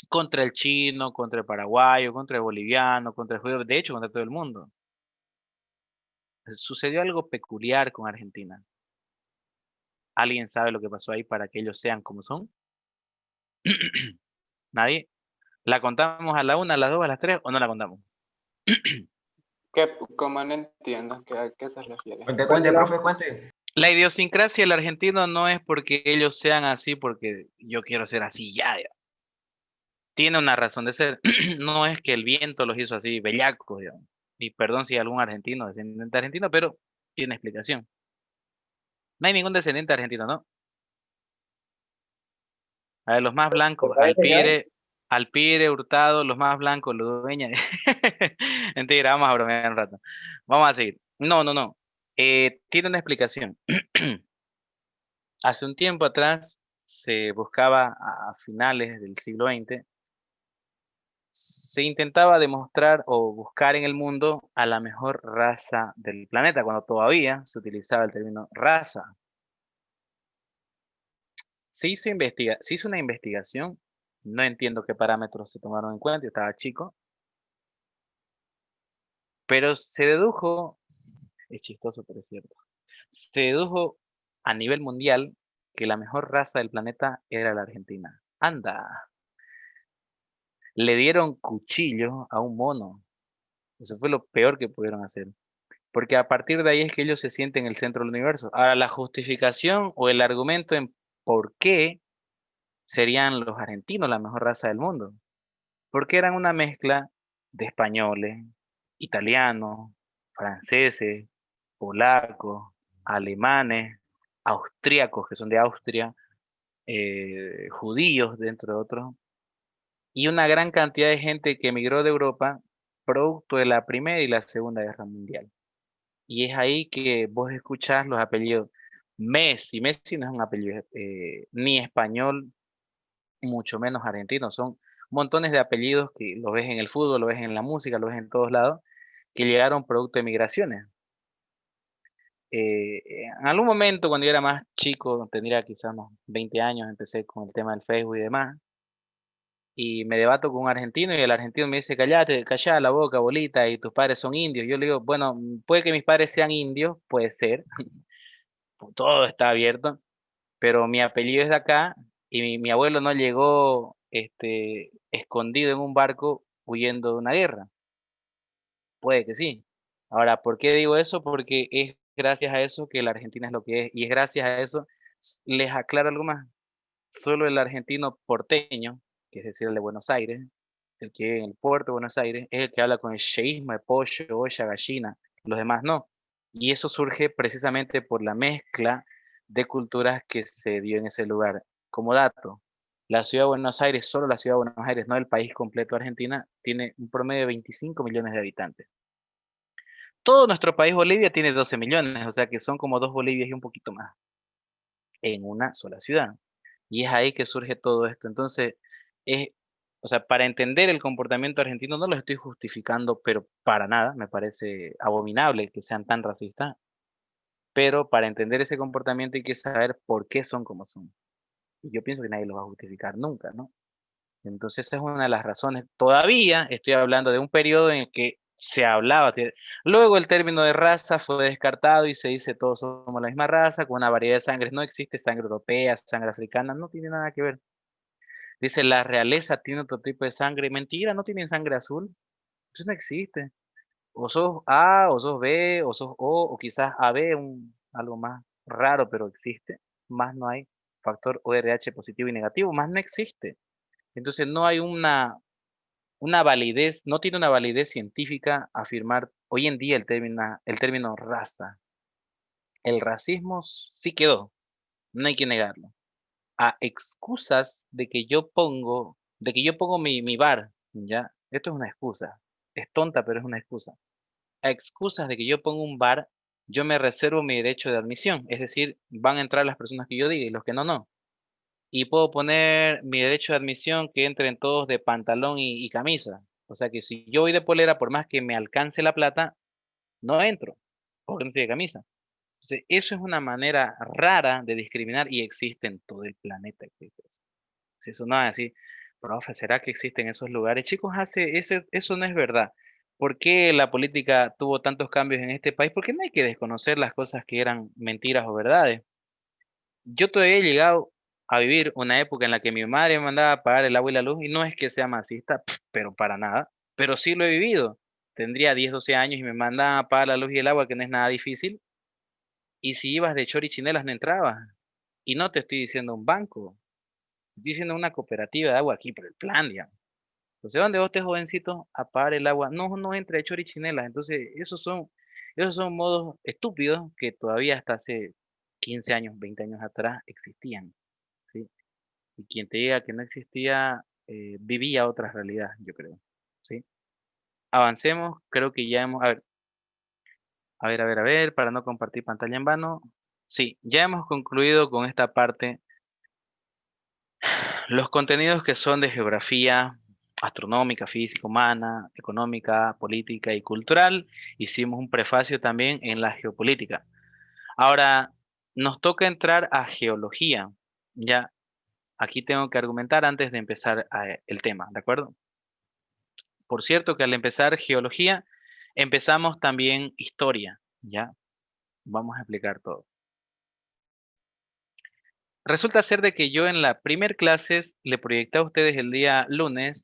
contra el chino, contra el paraguayo, contra el boliviano, contra el judío, de hecho, contra todo el mundo. Sucedió algo peculiar con Argentina. ¿Alguien sabe lo que pasó ahí para que ellos sean como son? ¿Nadie? ¿La contamos a la 1, a las 2, a las 3 o no la contamos? Como no entiendo, ¿a qué se refiere? Cuente, profe, cuente. La idiosincrasia del argentino no es porque ellos sean así, porque yo quiero ser así, ya. Tiene una razón de ser. No es que el viento los hizo así, bellacos, digamos. Y perdón si hay algún argentino, descendiente argentino, pero tiene explicación. No hay ningún descendiente argentino, ¿no? A ver, los más blancos, Alpire, Hurtado, los más blancos, Ludueña. Mentira, vamos a bromear un rato. Vamos a seguir. No, no, no. Tiene una explicación. Hace un tiempo atrás se buscaba a finales del siglo XX, se intentaba demostrar o buscar en el mundo a la mejor raza del planeta, cuando todavía se utilizaba el término raza. Se hizo una investigación, no entiendo qué parámetros se tomaron en cuenta, yo estaba chico, pero se dedujo, es chistoso pero es cierto, se dedujo a nivel mundial que la mejor raza del planeta era la argentina. Anda, le dieron cuchillo a un mono, eso fue lo peor que pudieron hacer, porque a partir de ahí es que ellos se sienten el centro del universo. Ahora, la justificación o el argumento en por qué serían los argentinos la mejor raza del mundo, porque eran una mezcla de españoles, italianos, franceses, polacos, alemanes, austríacos, que son de Austria, judíos, dentro de otros, y una gran cantidad de gente que emigró de Europa producto de la Primera y la Segunda Guerra Mundial. Y es ahí que vos escuchás los apellidos Messi. Messi no es un apellido ni español, mucho menos argentino. Son montones de apellidos que lo ves en el fútbol, lo ves en la música, lo ves en todos lados, que llegaron producto de migraciones. En algún momento, cuando yo era más chico, tendría quizás unos 20 años, empecé con el tema del Facebook y demás, y me debato con un argentino y el argentino me dice, callate, callá la boca, bolita, y tus padres son indios. Yo le digo, bueno, puede que mis padres sean indios, puede ser, todo está abierto, pero mi apellido es de acá y mi abuelo no llegó escondido en un barco huyendo de una guerra. Puede que sí. Ahora, ¿por qué digo eso? Porque es gracias a eso que la Argentina es lo que es, y es gracias a eso, les aclaro algo más, solo el argentino porteño, que es decir, el de Buenos Aires, el que vive en el puerto de Buenos Aires, es el que habla con el yeísmo de pollo, olla, gallina, los demás no. Y eso surge precisamente por la mezcla de culturas que se dio en ese lugar. Como dato, la ciudad de Buenos Aires, solo la ciudad de Buenos Aires, no el país completo de Argentina, tiene un promedio de 25 millones de habitantes. Todo nuestro país, Bolivia, tiene 12 millones, o sea que son como dos Bolivias y un poquito más en una sola ciudad. Y es ahí que surge todo esto. Entonces, es, o sea, para entender el comportamiento argentino no lo estoy justificando, pero para nada, me parece abominable que sean tan racistas, pero para entender ese comportamiento hay que saber por qué son como son. Y yo pienso que nadie lo va a justificar nunca, ¿no? Entonces esa es una de las razones. Todavía estoy hablando de un periodo en el que se hablaba. Luego el término de raza fue descartado y se dice todos somos la misma raza, con una variedad de sangres. No existe sangre europea, sangre africana, no tiene nada que ver. Dice la realeza tiene otro tipo de sangre. Mentira, no tienen sangre azul. Eso no existe. O sos A, o sos B, o sos O, o quizás AB, algo más raro, pero existe. Más no hay factor ORH positivo y negativo, más no existe. Entonces no hay una validez, no tiene una validez científica afirmar hoy en día el término raza. El racismo sí quedó, no hay que negarlo. A excusas de que yo pongo mi bar, ¿ya? Esto es una excusa. Es tonta, pero es una excusa. A excusas de que yo pongo un bar, yo me reservo mi derecho de admisión. Es decir, van a entrar las personas que yo diga y los que no, no. Y puedo poner mi derecho de admisión que entren todos de pantalón y camisa. O sea que si yo voy de polera, por más que me alcance la plata, no entro, porque no estoy de camisa. Entonces, eso es una manera rara de discriminar y existe en todo el planeta. Existe eso. Si eso no es así, profe, ¿será que existen esos lugares? Chicos, eso no es verdad. ¿Por qué la política tuvo tantos cambios en este país? Porque no hay que desconocer las cosas que eran mentiras o verdades. Yo todavía he llegado a vivir una época en la que mi madre me mandaba a pagar el agua y la luz, y no es que sea masista, pero para nada, pero sí lo he vivido. Tendría 10, 12 años y me mandaban a pagar la luz y el agua, que no es nada difícil, y si ibas de chor y chinelas no entrabas. Y no te estoy diciendo un banco, estoy diciendo una cooperativa de agua aquí por el plan, digamos. Entonces, ¿dónde vos estés jovencito a pagar el agua? No, no entra de chor y chinelas. Entonces, esos son modos estúpidos que todavía hasta hace 15 años, 20 años atrás existían. ¿Sí? Y quien te diga que no existía, vivía otra realidad, yo creo, ¿sí? Avancemos, creo que ya hemos, a ver, para no compartir pantalla en vano. Sí, ya hemos concluido con esta parte. Los contenidos que son de geografía astronómica, física, humana, económica, política y cultural, hicimos un prefacio también en la geopolítica. Ahora, nos toca entrar a geología, ya. Aquí tengo que argumentar antes de empezar el tema, ¿de acuerdo? Por cierto que al empezar geología, empezamos también historia, ¿ya? Vamos a explicar todo. Resulta ser de que yo en la primer clase le proyecté a ustedes el día lunes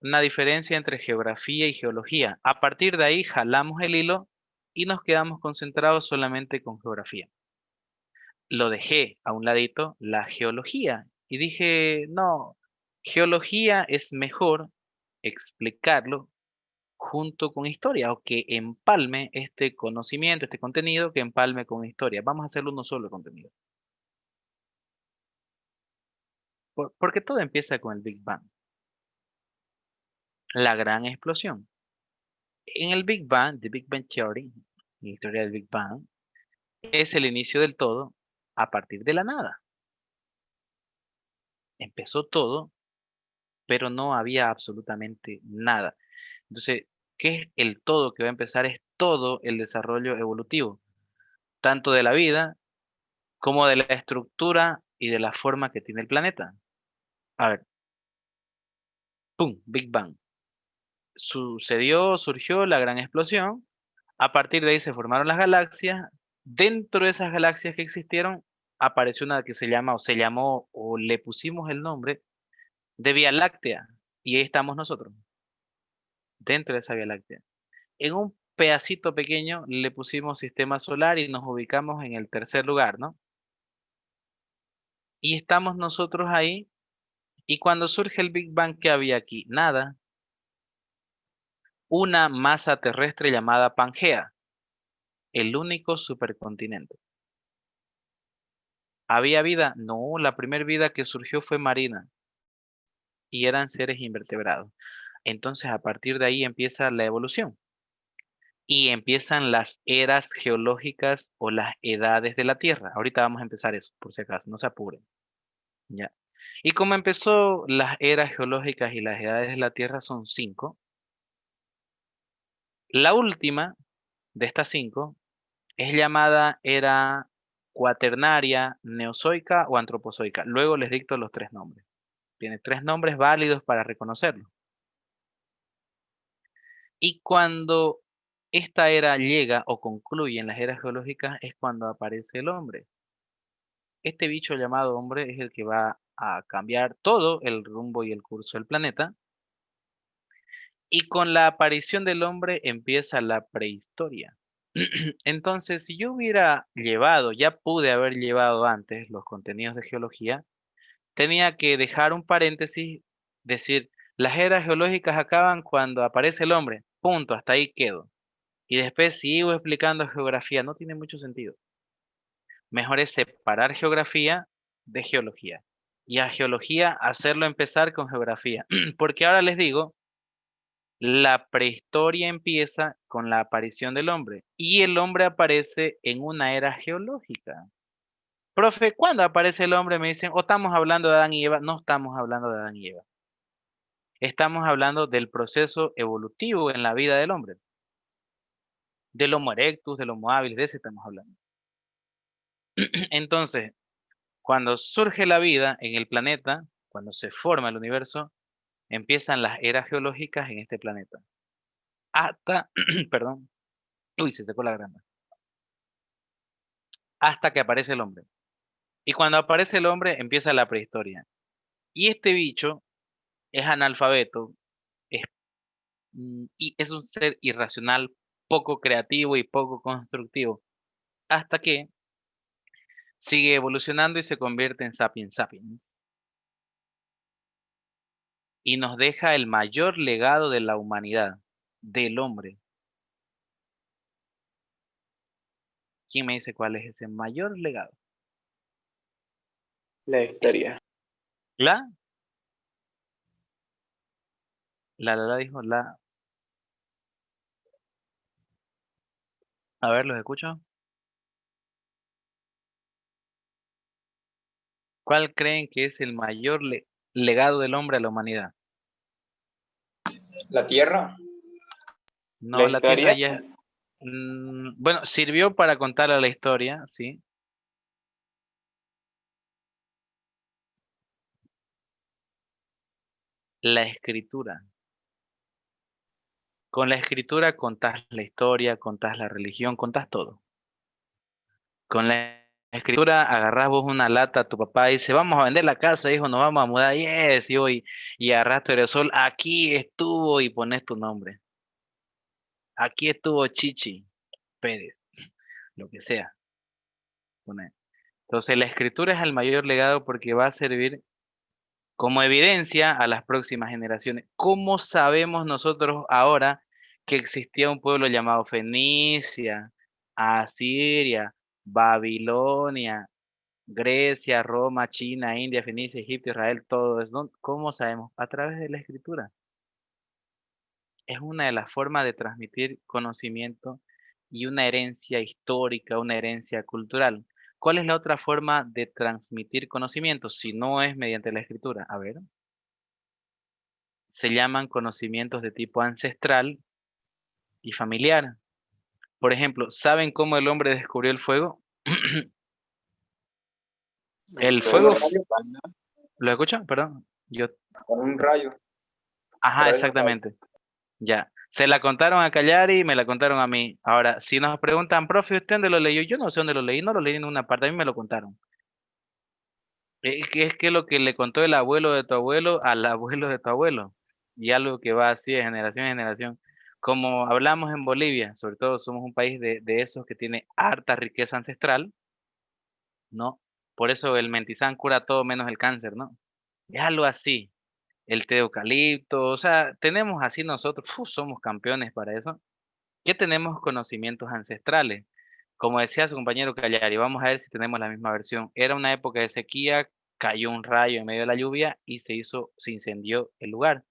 una diferencia entre geografía y geología. A partir de ahí jalamos el hilo y nos quedamos concentrados solamente con geografía. Lo dejé a un ladito, la geología, y dije, no, geología es mejor explicarlo junto con historia, o que empalme este conocimiento, este contenido, que empalme con historia. Vamos a hacerlo uno solo contenido. Porque todo empieza con el Big Bang, la gran explosión. En el Big Bang, The Big Bang Theory, la historia del Big Bang, es el inicio del todo a partir de la nada. Empezó todo, pero no había absolutamente nada. Entonces, ¿qué es el todo que va a empezar? Es todo el desarrollo evolutivo, tanto de la vida como de la estructura y de la forma que tiene el planeta. A ver, ¡pum! Big Bang. Surgió la gran explosión. A partir de ahí se formaron las galaxias. Dentro de esas galaxias que existieron, apareció una que se llama, o se llamó, o le pusimos el nombre de Vía Láctea. Y ahí estamos nosotros, dentro de esa Vía Láctea. En un pedacito pequeño le pusimos sistema solar y nos ubicamos en el tercer lugar, ¿no? Y estamos nosotros ahí. Y cuando surge el Big Bang, ¿qué había aquí? Nada. Una masa terrestre llamada Pangea, el único supercontinente. ¿Había vida? No, la primera vida que surgió fue marina y eran seres invertebrados. Entonces, a partir de ahí empieza la evolución y empiezan las eras geológicas o las edades de la Tierra. Ahorita vamos a empezar eso, por si acaso, no se apuren. ¿Ya? Y como empezó las eras geológicas y las edades de la Tierra son 5, la última de estas 5 es llamada era cuaternaria, neozoica o antropozoica. Luego les dicto los 3 nombres. Tiene 3 nombres válidos para reconocerlo. Y cuando esta era llega o concluye en las eras geológicas es cuando aparece el hombre. Este bicho llamado hombre es el que va a cambiar todo el rumbo y el curso del planeta. Y con la aparición del hombre empieza la prehistoria. Entonces, si yo hubiera llevado, ya pude haber llevado antes los contenidos de geología, tenía que dejar un paréntesis, decir, las eras geológicas acaban cuando aparece el hombre, punto, hasta ahí quedo. Y después sigo explicando geografía, no tiene mucho sentido. Mejor es separar geografía de geología. Y a geología hacerlo empezar con geografía. Porque ahora les digo, la prehistoria empieza con la aparición del hombre. Y el hombre aparece en una era geológica. Profe, ¿cuándo aparece el hombre? Me dicen, o estamos hablando de Adán y Eva. No estamos hablando de Adán y Eva. Estamos hablando del proceso evolutivo en la vida del hombre. Del Homo erectus, del Homo habilis, de ese estamos hablando. Entonces, cuando surge la vida en el planeta, cuando se forma el universo, empiezan las eras geológicas en este planeta. Hasta, perdón, uy, se secó la grama. Hasta que aparece el hombre. Y cuando aparece el hombre, empieza la prehistoria. Y este bicho es analfabeto, y es un ser irracional, poco creativo y poco constructivo. Hasta que sigue evolucionando y se convierte en sapiens sapiens. Y nos deja el mayor legado de la humanidad, del hombre. ¿Quién me dice cuál es ese mayor legado? La historia. ¿La? La dijo la. A ver, los escucho. ¿Cuál creen que es el mayor legado del hombre a la humanidad? La Tierra. No, la Tierra historia. ya. Bueno, sirvió para contarle la historia, sí. La escritura. Con la escritura contás la historia, contás la religión, contás todo. Con la escritura agarrás vos una lata a tu papá y dice, vamos a vender la casa, hijo, nos vamos a mudar, yes, y agarrás tu aerosol, aquí estuvo y pones tu nombre. Aquí estuvo Chichi Pérez, lo que sea. Pone. Entonces la escritura es el mayor legado porque va a servir como evidencia a las próximas generaciones. ¿Cómo sabemos nosotros ahora que existía un pueblo llamado Fenicia, Asiria, Babilonia, Grecia, Roma, China, India, Fenicia, Egipto, Israel, todo eso? ¿Cómo sabemos? A través de la escritura. Es una de las formas de transmitir conocimiento y una herencia histórica, una herencia cultural. ¿Cuál es la otra forma de transmitir conocimiento si no es mediante la escritura? A ver. Se llaman conocimientos de tipo ancestral y familiar. Por ejemplo, ¿saben cómo el hombre descubrió el fuego? El fuego, ¿lo escuchan? Perdón. Con un rayo. Ajá, exactamente. Ya. Se la contaron a Callari y me la contaron a mí. Ahora, si nos preguntan, profe, ¿usted dónde lo leyó? Yo no sé dónde lo leí, no lo leí en ninguna parte, a mí me lo contaron. Es que lo que le contó el abuelo de tu abuelo al abuelo de tu abuelo. Y algo que va así de generación en generación. Como hablamos en Bolivia, sobre todo somos un país de esos que tiene harta riqueza ancestral, ¿no? Por eso el mentizán cura todo menos el cáncer, ¿no? Es algo así. El té de eucalipto, o sea, tenemos así nosotros, somos campeones para eso, que tenemos conocimientos ancestrales. Como decía su compañero Callari, vamos a ver si tenemos la misma versión. Era una época de sequía, cayó un rayo en medio de la lluvia y se incendió el lugar.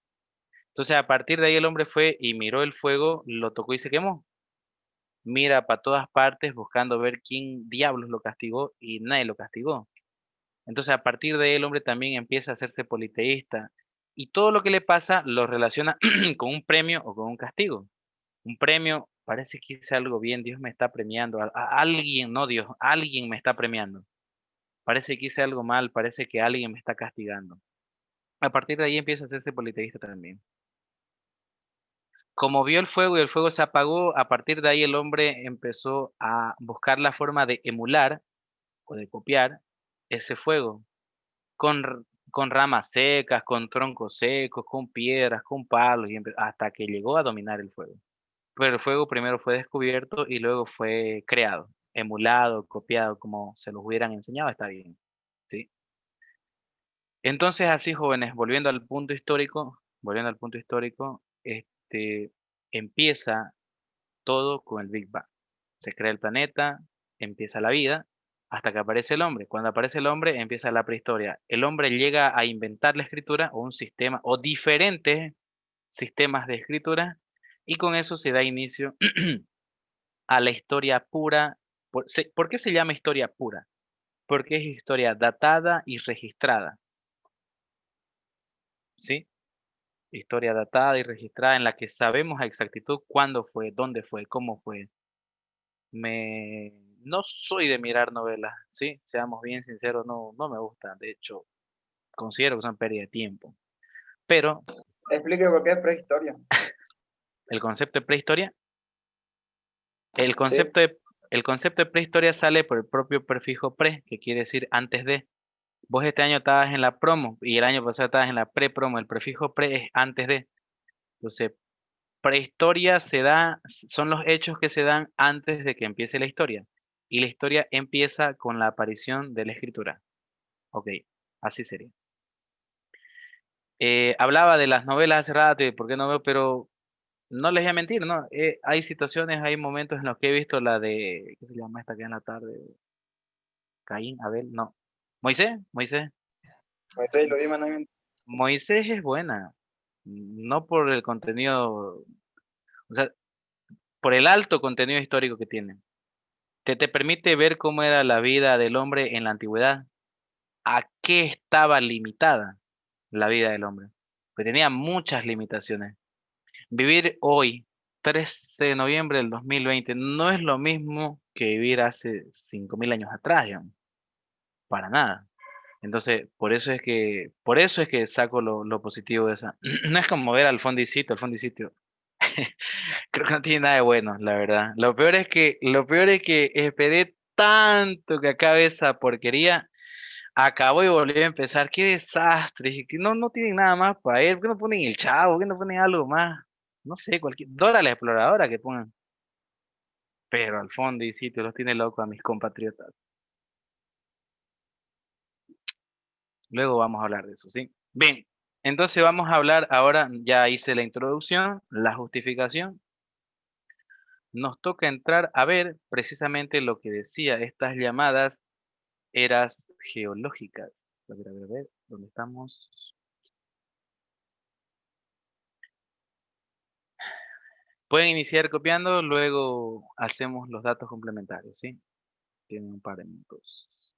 Entonces, a partir de ahí el hombre fue y miró el fuego, lo tocó y se quemó. Mira para todas partes buscando ver quién diablos lo castigó y nadie lo castigó. Entonces, a partir de ahí el hombre también empieza a hacerse politeísta y todo lo que le pasa lo relaciona con un premio o con un castigo. Un premio, parece que hice algo bien, Dios me está premiando, a alguien, no Dios, alguien me está premiando. Parece que hice algo mal, parece que alguien me está castigando. A partir de ahí empieza a hacerse politeísta también. Como vio el fuego y el fuego se apagó, a partir de ahí el hombre empezó a buscar la forma de emular o de copiar ese fuego con ramas secas, con troncos secos, con piedras, con palos, hasta que llegó a dominar el fuego. Pero el fuego primero fue descubierto y luego fue creado, emulado, copiado, como se los hubieran enseñado, está bien, ¿sí? Entonces, así, jóvenes, volviendo al punto histórico, empieza todo con el Big Bang. Se crea el planeta, empieza la vida, hasta que aparece el hombre. Cuando aparece el hombre, empieza la prehistoria. El hombre llega a inventar la escritura o un sistema, o diferentes sistemas de escritura, y con eso se da inicio a la historia pura. ¿Por qué se llama historia pura? Porque es historia datada y registrada, ¿sí? Historia datada y registrada en la que sabemos a exactitud cuándo fue, dónde fue, cómo fue. Me... No soy de mirar novelas, ¿sí? Seamos bien sinceros, no me gustan. De hecho, considero que son pérdida de tiempo. Pero Explique por qué es prehistoria. el concepto de prehistoria, el Sí, concepto de, el concepto de prehistoria sale por el propio prefijo pre, que quiere decir antes de. Vos este año estabas en la promo y el año pasado estabas en la pre-promo. El prefijo pre es antes de. Entonces, prehistoria son los hechos que se dan antes de que empiece la historia. Y la historia empieza con la aparición de la escritura. Ok, así sería. Hablaba de las novelas hace rato y por qué no veo, pero no les voy a mentir, ¿no? Hay situaciones, hay momentos en los que he visto la de, ¿qué se llama esta que en la tarde? Caín, Abel, no. Moisés. pues sí, lo vi manualmente. Moisés es buena, no por el contenido, o sea, por el alto contenido histórico que tiene. Te permite ver cómo era la vida del hombre en la antigüedad, a qué estaba limitada la vida del hombre, que tenía muchas limitaciones. Vivir hoy, 13 de noviembre del 2020, no es lo mismo que vivir hace 5.000 años atrás, digamos, para nada. Entonces, por eso es que saco lo positivo de esa. No es como ver al fondicito, creo que no tiene nada de bueno, la verdad. Lo peor es que esperé tanto que acabe esa porquería, acabó y volvió a empezar. Qué desastre, dije que no tienen nada más para él, ¿por qué no ponen el Chavo? ¿Por qué no ponen algo más? No sé, cualquier, Dora la exploradora que pongan. Pero al fondicito los tiene loco a mis compatriotas. Luego vamos a hablar de eso, ¿sí? Bien, entonces vamos a hablar ahora, ya hice la introducción, la justificación. Nos toca entrar a ver precisamente lo que decía estas llamadas eras geológicas. A ver, ¿dónde estamos? Pueden iniciar copiando, luego hacemos los datos complementarios, ¿sí? Tienen un par de minutos.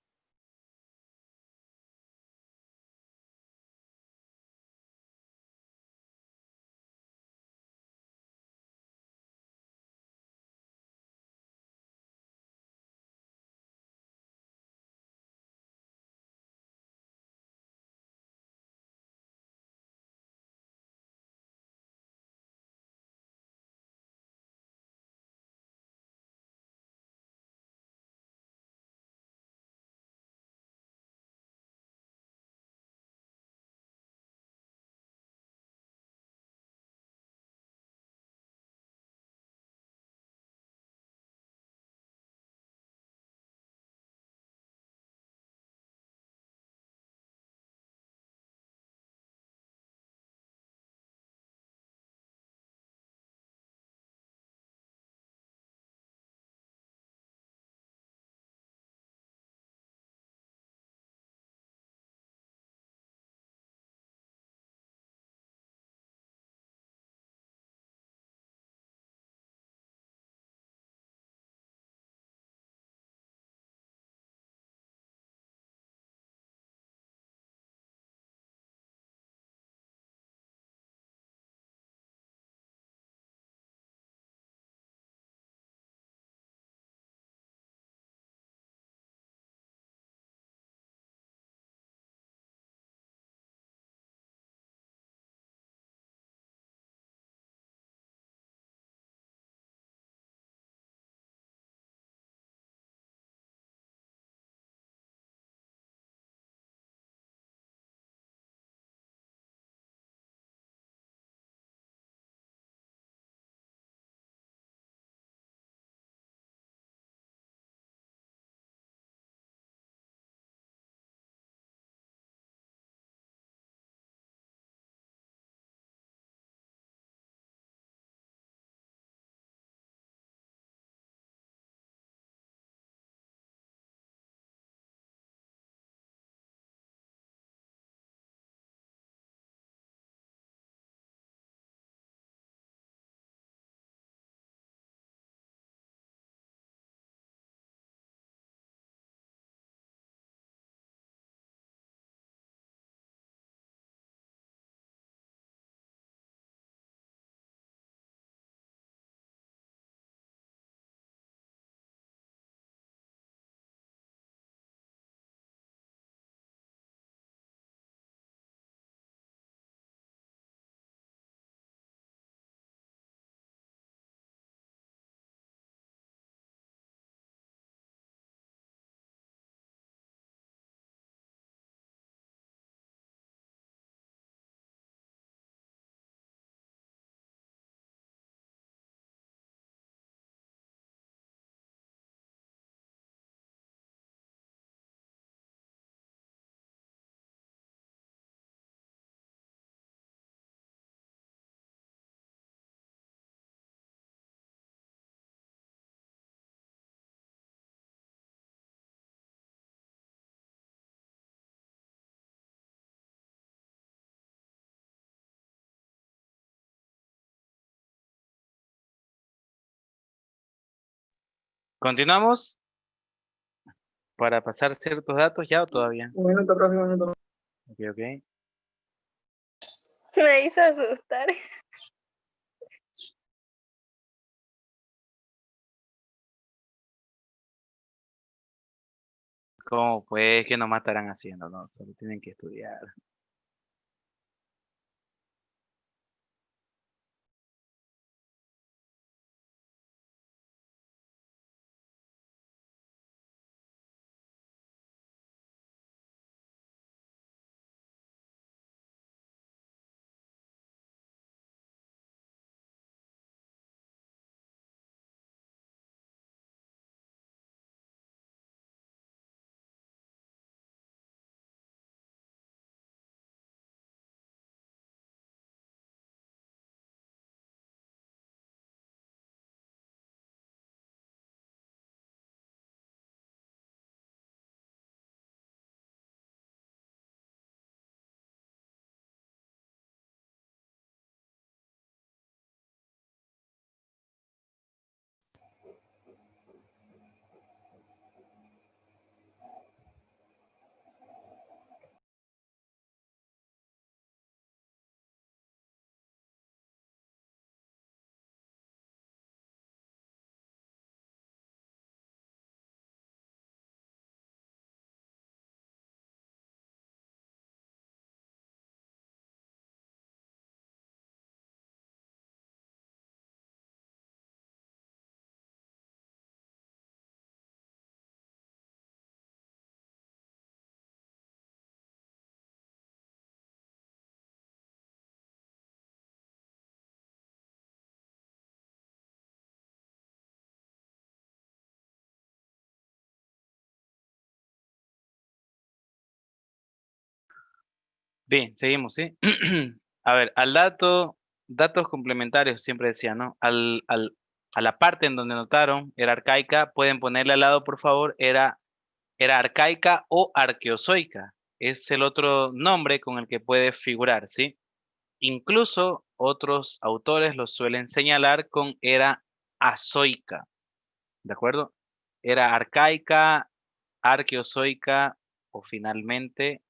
¿Continuamos para pasar ciertos datos ya o todavía? Un minuto, próximo minuto. Ok, ok. Me hizo asustar. ¿Cómo pues que nomás estarán haciendo? No, solo tienen que estudiar. Bien, seguimos, ¿sí? A ver, datos complementarios, siempre decía, ¿no? A la parte en donde notaron era arcaica, pueden ponerle al lado, por favor, era arcaica o arqueozoica. Es el otro nombre con el que puede figurar, ¿sí? Incluso otros autores lo suelen señalar con era azoica, ¿de acuerdo? Era arcaica, arqueozoica o finalmente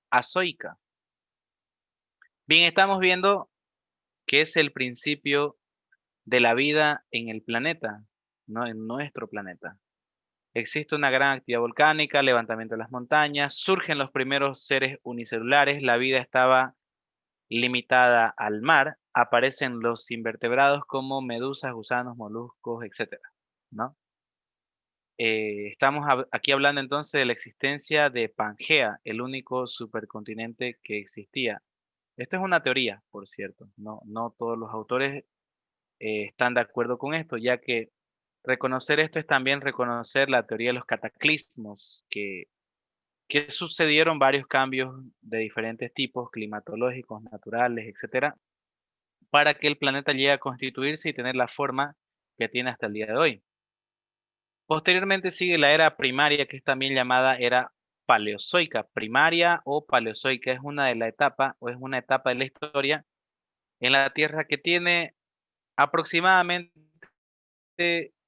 azoica. Bien, estamos viendo que es el principio de la vida en el planeta, ¿no? En nuestro planeta. Existe una gran actividad volcánica, levantamiento de las montañas, surgen los primeros seres unicelulares, la vida estaba limitada al mar, aparecen los invertebrados como medusas, gusanos, moluscos, etcétera, ¿no? Estamos aquí hablando entonces de la existencia de Pangea, el único supercontinente que existía. Esto es una teoría, por cierto, no todos los autores están de acuerdo con esto, ya que reconocer esto es también reconocer la teoría de los cataclismos, que sucedieron varios cambios de diferentes tipos, climatológicos, naturales, etcétera, para que el planeta llegue a constituirse y tener la forma que tiene hasta el día de hoy. Posteriormente sigue la era primaria, que es también llamada era paleozoica. Primaria o paleozoica es una de la etapa o es una etapa de la historia en la Tierra que tiene aproximadamente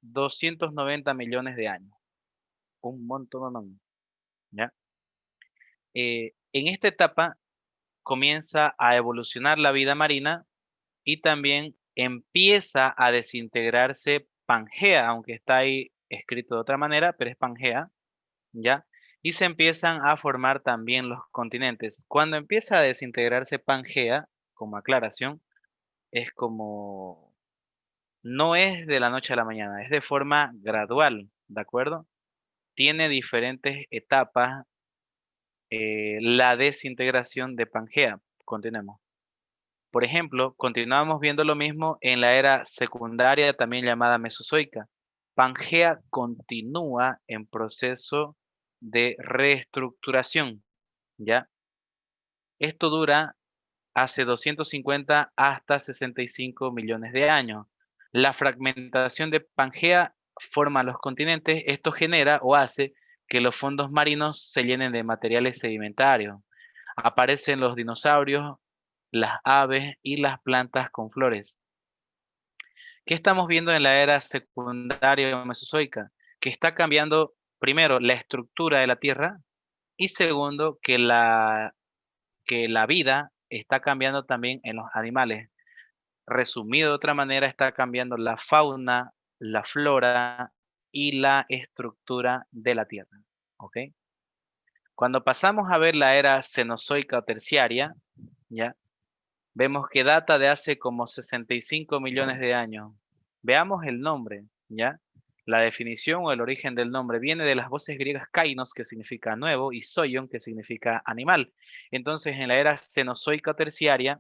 290 millones de años. Un montón, ¿ya? En esta etapa comienza a evolucionar la vida marina y también empieza a desintegrarse Pangea, aunque está ahí escrito de otra manera, pero es Pangea, ¿ya? Y se empiezan a formar también los continentes. Cuando empieza a desintegrarse Pangea, como aclaración, es como, no es de la noche a la mañana, es de forma gradual, ¿de acuerdo? Tiene diferentes etapas la desintegración de Pangea. Continuemos. Por ejemplo, continuamos viendo lo mismo en la era secundaria, también llamada Mesozoica. Pangea continúa en proceso de reestructuración, ¿ya? Esto dura hace 250 hasta 65 millones de años. La fragmentación de Pangea forma los continentes. Esto genera o hace que los fondos marinos se llenen de materiales sedimentarios. Aparecen los dinosaurios, las aves y las plantas con flores. ¿Qué estamos viendo en la era secundaria mesozoica? que está cambiando, primero, la estructura de la Tierra y segundo, que la vida está cambiando también en los animales. Resumido de otra manera, está cambiando la fauna, la flora y la estructura de la Tierra. ¿Ok? Cuando pasamos a ver la era cenozoica o terciaria, ¿ya? Vemos que data de hace como 65 millones de años. Veamos el nombre, ¿ya? La definición o el origen del nombre viene de las voces griegas kainos, que significa nuevo, y zoion, que significa animal. Entonces, en la era cenozoica o terciaria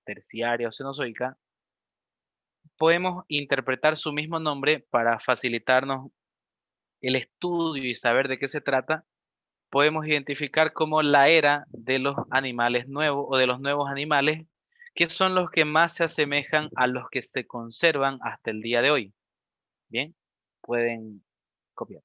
o cenozoica, podemos interpretar su mismo nombre para facilitarnos el estudio y saber de qué se trata. Podemos identificar como la era de los animales nuevos o de los nuevos animales, que son los que más se asemejan a los que se conservan hasta el día de hoy. Bien, pueden copiar.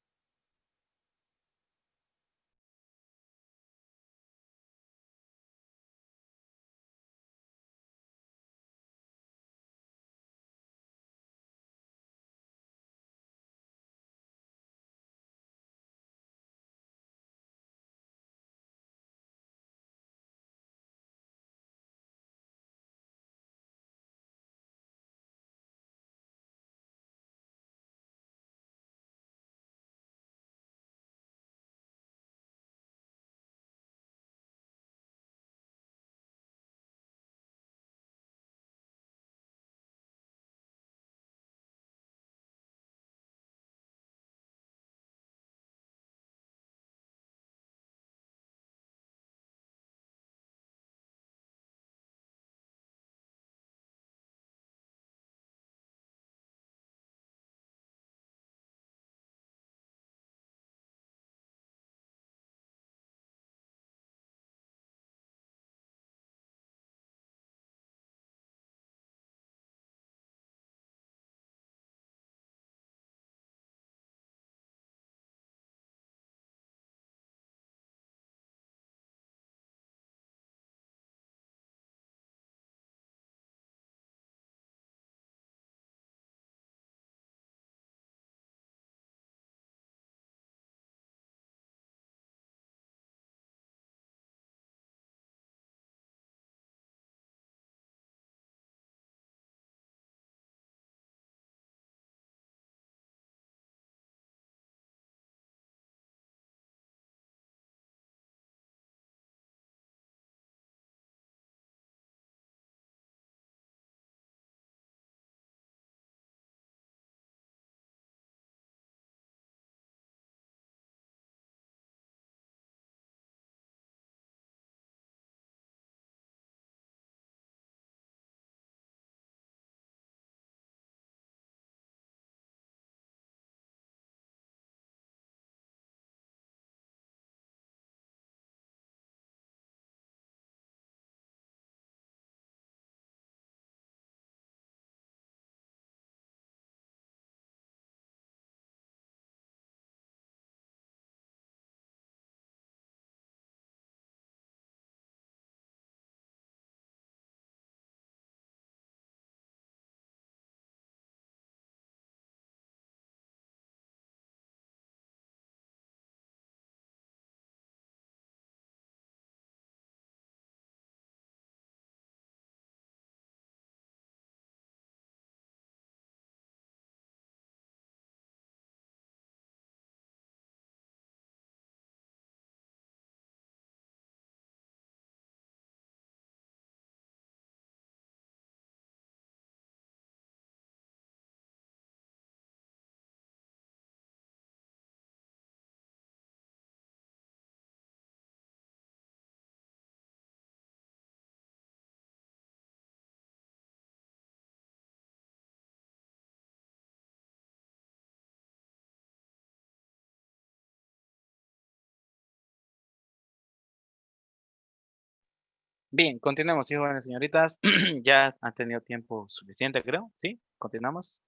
Bien, continuemos, hijos y señoritas. Ya han tenido tiempo suficiente, creo. ¿Sí? Continuamos.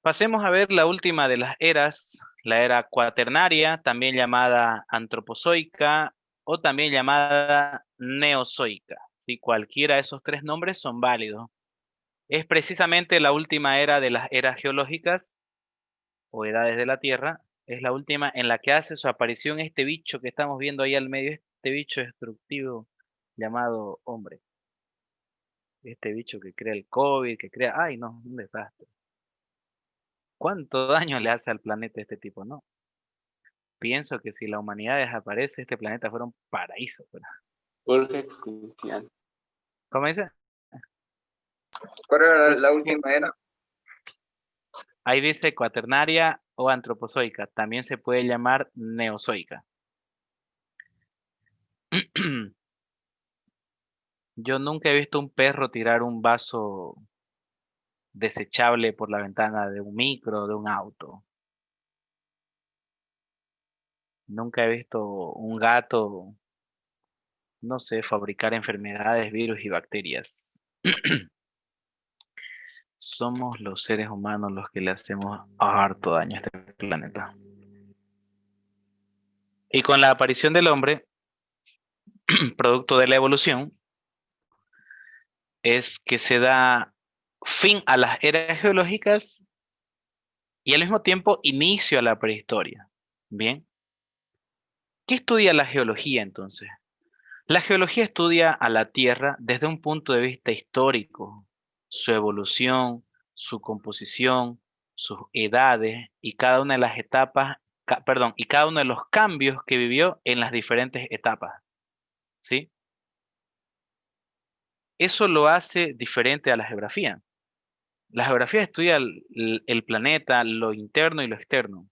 Pasemos a ver la última de las eras, la era cuaternaria, también llamada antropozoica o también llamada neozoica. ¿Sí? Cualquiera de esos tres nombres son válidos. Es precisamente la última era de las eras geológicas o edades de la Tierra, es la última en la que hace su aparición este bicho que estamos viendo ahí al medio, este bicho destructivo llamado hombre. Este bicho que crea el COVID, que crea, ay no, un desastre. ¿Cuánto daño le hace al planeta este tipo, no? Pienso que si la humanidad desaparece, este planeta fuera un paraíso. Urge extinción. ¿Cómo dice? ¿Cuál era la última? Era Ahí dice cuaternaria o antropozoica. También se puede llamar neozoica. Yo nunca he visto un perro tirar un vaso desechable por la ventana de un micro, de un auto. Nunca he visto un gato, no sé, fabricar enfermedades, virus y bacterias. Somos los seres humanos los que le hacemos harto daño a este planeta. Y con la aparición del hombre, producto de la evolución, es que se da fin a las eras geológicas y al mismo tiempo inicio a la prehistoria. Bien. ¿Qué estudia la geología entonces? La geología estudia a la Tierra desde un punto de vista histórico, su evolución, su composición, sus edades y cada una de las etapas, y cada uno de los cambios que vivió en las diferentes etapas. ¿Sí? Eso lo hace diferente a la geografía. La geografía estudia el planeta, lo interno y lo externo,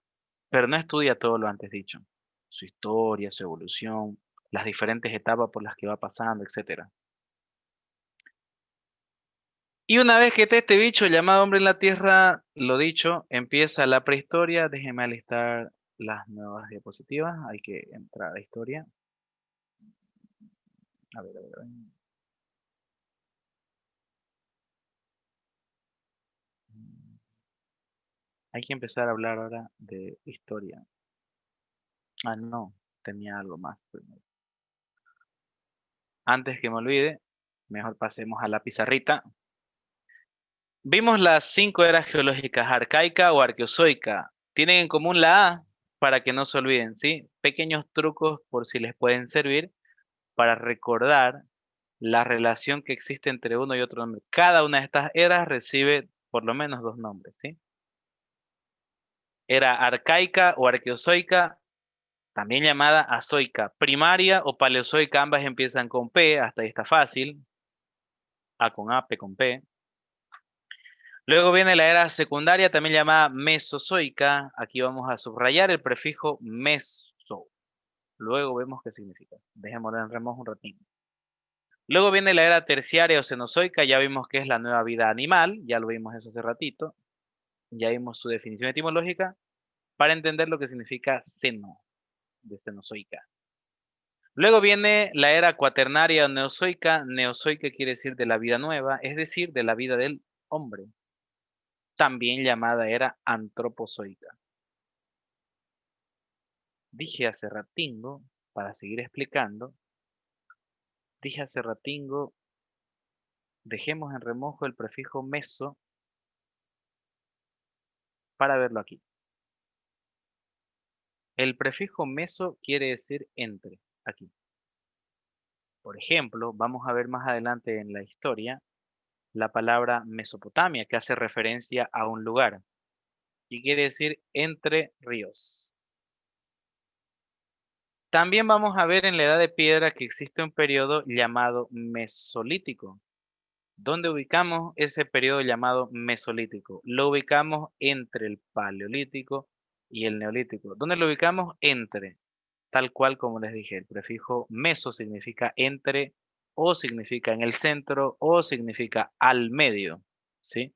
pero no estudia todo lo antes dicho. Su historia, su evolución, las diferentes etapas por las que va pasando, etc. Y una vez que esté este bicho llamado hombre en la Tierra, lo dicho, empieza la prehistoria. Déjenme alistar las nuevas diapositivas. Hay que entrar a la historia. A ver. Hay que empezar a hablar ahora de historia. Ah, no, tenía algo más primero. Antes que me olvide, mejor pasemos a la pizarrita. Vimos las 5 eras geológicas, arcaica o arqueozoica. Tienen en común la A para que no se olviden, ¿sí? Pequeños trucos por si les pueden servir para recordar la relación que existe entre uno y otro nombre. Cada una de estas eras recibe por lo menos 2 nombres, ¿sí? Era arcaica o arqueozoica, también llamada azoica. Primaria o paleozoica, ambas empiezan con P, hasta ahí está fácil. A con A, P con P. Luego viene la era secundaria, también llamada mesozoica. Aquí vamos a subrayar el prefijo meso. Luego vemos qué significa. Dejémoslo en remojo un ratito. Luego viene la era terciaria o cenozoica. Ya vimos que es la nueva vida animal. Ya lo vimos eso hace ratito. Ya vimos su definición etimológica para entender lo que significa seno, de cenozoica. Luego viene la era cuaternaria o neozoica. Neozoica quiere decir de la vida nueva, es decir, de la vida del hombre. También llamada era antropozoica. Dije hace ratingo, para seguir explicando, dejemos en remojo el prefijo meso para verlo aquí. El prefijo meso quiere decir entre, aquí. Por ejemplo, vamos a ver más adelante en la historia la palabra Mesopotamia, que hace referencia a un lugar, y quiere decir entre ríos. También vamos a ver en la Edad de Piedra que existe un periodo llamado Mesolítico. ¿Dónde ubicamos ese periodo llamado Mesolítico? Lo ubicamos entre el Paleolítico y el Neolítico. ¿Dónde lo ubicamos? Entre, tal cual como les dije, el prefijo meso significa entre, o significa en el centro, o significa al medio, ¿sí?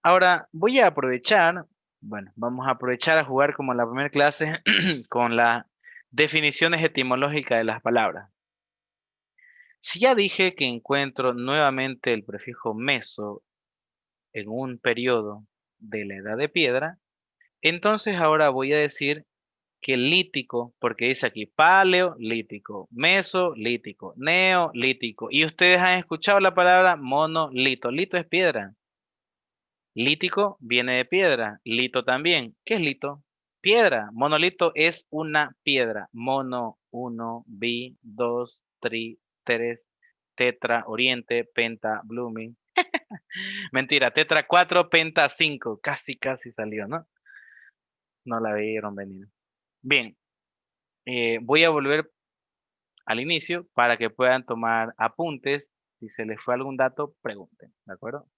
Ahora, voy a aprovechar, vamos a aprovechar a jugar como en la primera clase con las definiciones etimológicas de las palabras. Si ya dije que encuentro nuevamente el prefijo meso en un periodo de la Edad de Piedra, entonces ahora voy a decir que lítico, porque dice aquí paleolítico, mesolítico, neolítico, y ustedes han escuchado la palabra monolito. Lito es piedra. Lítico viene de piedra. Lito también. ¿Qué es lito? Piedra. Monolito es una piedra. Mono, 1, bi, 2, tri, 3, tetra, oriente, penta, blooming. Mentira, tetra 4, penta 5. Casi, casi salió, ¿no? No la vieron venir. Bien, voy a volver al inicio para que puedan tomar apuntes. Si se les fue algún dato, pregunten, ¿de acuerdo?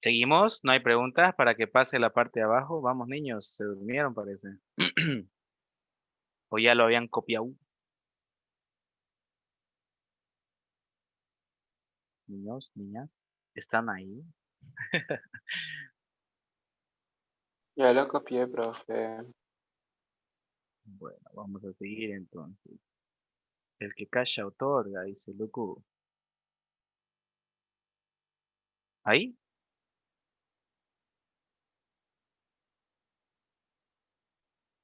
Seguimos, no hay preguntas para que pase la parte de abajo. Vamos, niños, se durmieron, parece. O ya lo habían copiado. Niños, niñas, ¿están ahí? Ya lo copié, profe. Bueno, vamos a seguir entonces. El que calla otorga, dice Lucu. ¿Ahí?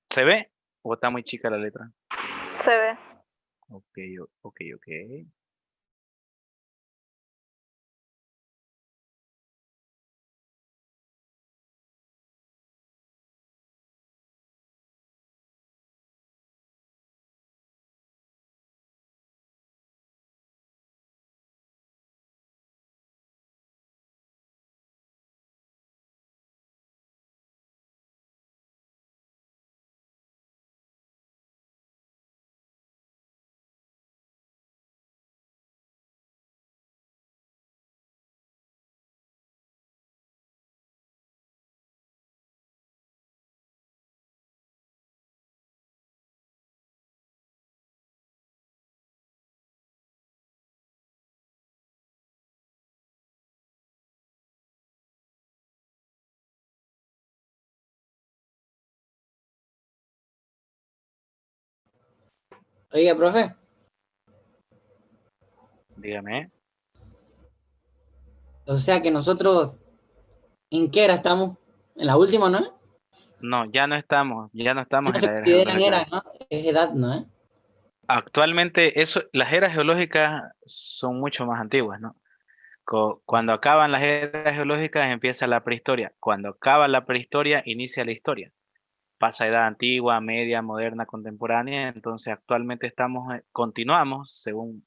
¿Se ve? ¿O está muy chica la letra? Se ve. Ok, ok, ok. Oiga, profe, Dígame. o sea que nosotros, ¿en qué era estamos? En la última, ¿no? No, ya no estamos No en se la era consideran geológica. era, ¿no? Es edad, ¿no? Actualmente, las eras geológicas son mucho más antiguas, ¿no? Cuando acaban las eras geológicas empieza la prehistoria. Cuando acaba la prehistoria, inicia la historia. pasa a edad antigua, media, moderna, contemporánea. Entonces actualmente continuamos según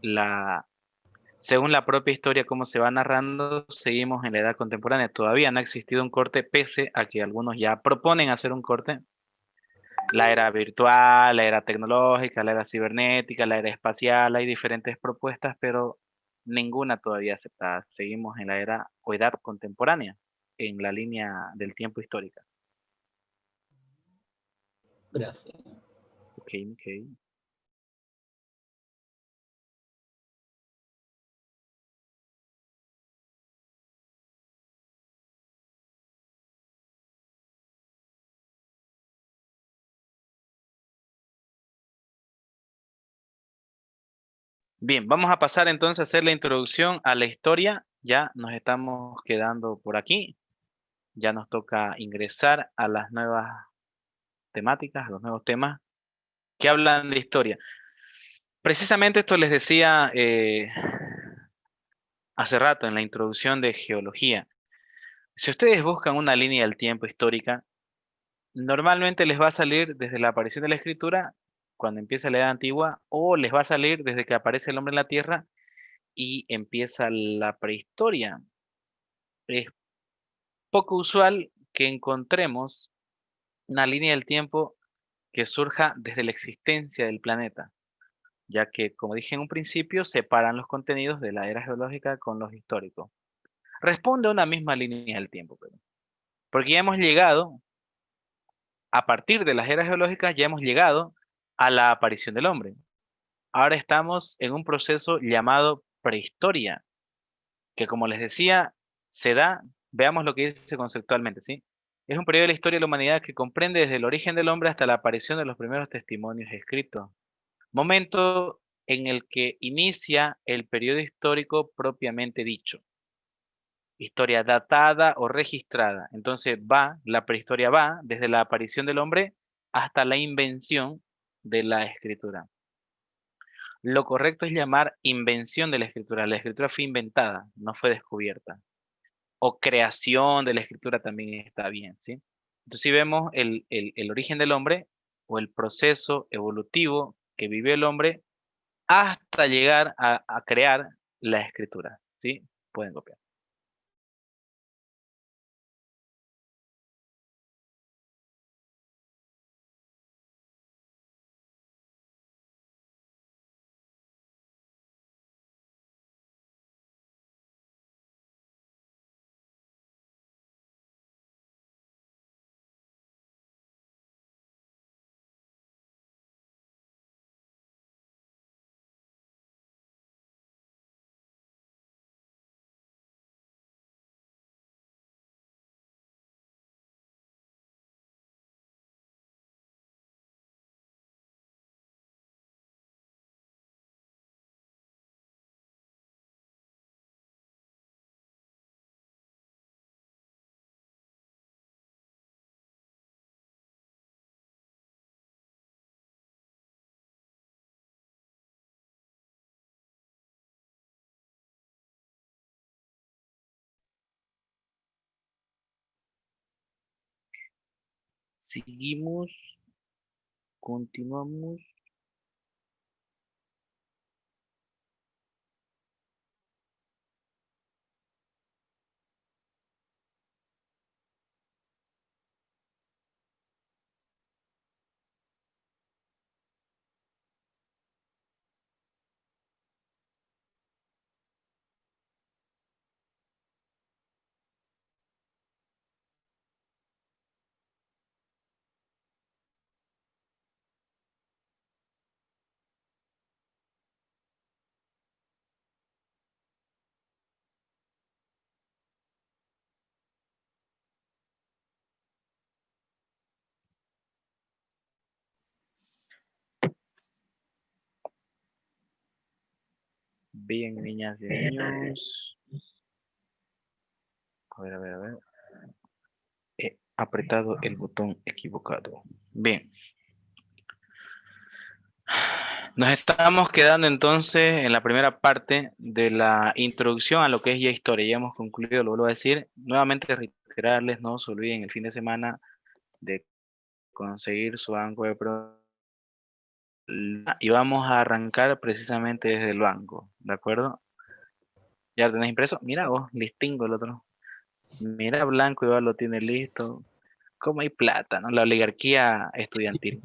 la propia historia, cómo se va narrando, seguimos en la edad contemporánea. Todavía no ha existido un corte, pese a que algunos ya proponen hacer un corte. La era virtual, la era tecnológica, la era cibernética, la era espacial, hay diferentes propuestas, pero ninguna todavía aceptada. Seguimos en la era o edad contemporánea, en la línea del tiempo histórica. Gracias. Ok. Bien, vamos a pasar entonces a hacer la introducción a la historia. Ya nos estamos quedando por aquí. Ya nos toca ingresar a las nuevas temáticas, a los nuevos temas que hablan de historia. Precisamente esto les decía hace rato en la introducción de geología. Si ustedes buscan una línea del tiempo histórica, normalmente les va a salir desde la aparición de la escritura, cuando empieza la edad antigua, o les va a salir desde que aparece el hombre en la tierra y empieza la prehistoria. Es poco usual que encontremos una línea del tiempo que surja desde la existencia del planeta, ya que, como dije en un principio, separan los contenidos de la era geológica con los históricos. Responde a una misma línea del tiempo, porque ya hemos llegado, a partir de las eras geológicas, ya hemos llegado a la aparición del hombre. Ahora estamos en un proceso llamado prehistoria, que como les decía, se da, veamos lo que dice conceptualmente, ¿sí? Es un periodo de la historia de la humanidad que comprende desde el origen del hombre hasta la aparición de los primeros testimonios escritos. Momento en el que inicia el periodo histórico propiamente dicho. Historia datada o registrada. Entonces la prehistoria va desde la aparición del hombre hasta la invención de la escritura. Lo correcto es llamar invención de la escritura. La escritura fue inventada, no fue descubierta. O creación de la escritura también está bien, ¿sí? Entonces, si vemos el origen del hombre o el proceso evolutivo que vivió el hombre hasta llegar a crear la escritura, ¿sí? Pueden copiar. Seguimos, continuamos. Bien, niñas y niños. A ver. He apretado el botón equivocado. Bien. Nos estamos quedando entonces en la primera parte de la introducción a lo que es ya historia. Ya hemos concluido, lo vuelvo a decir. Nuevamente reiterarles, no se olviden el fin de semana de conseguir su banco de y vamos a arrancar precisamente desde el banco, ¿de acuerdo? ¿Ya lo tenés impreso? Mira vos, listingo el otro. Mira, Blanco igual lo tiene listo. ¿Cómo hay plata, no? La oligarquía estudiantil.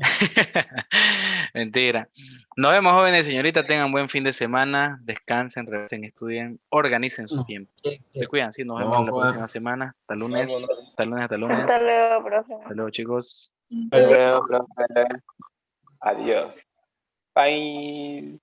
Mentira. Nos vemos, jóvenes, señoritas. Tengan buen fin de semana. Descansen, regresen, estudien, organicen su No. tiempo. Sí, sí. Se cuidan, sí. Nos vemos la próxima semana. Hasta lunes. Hasta lunes, hasta lunes. Hasta luego, profe. Hasta luego, chicos. Hasta luego, profe. Adiós. Bye.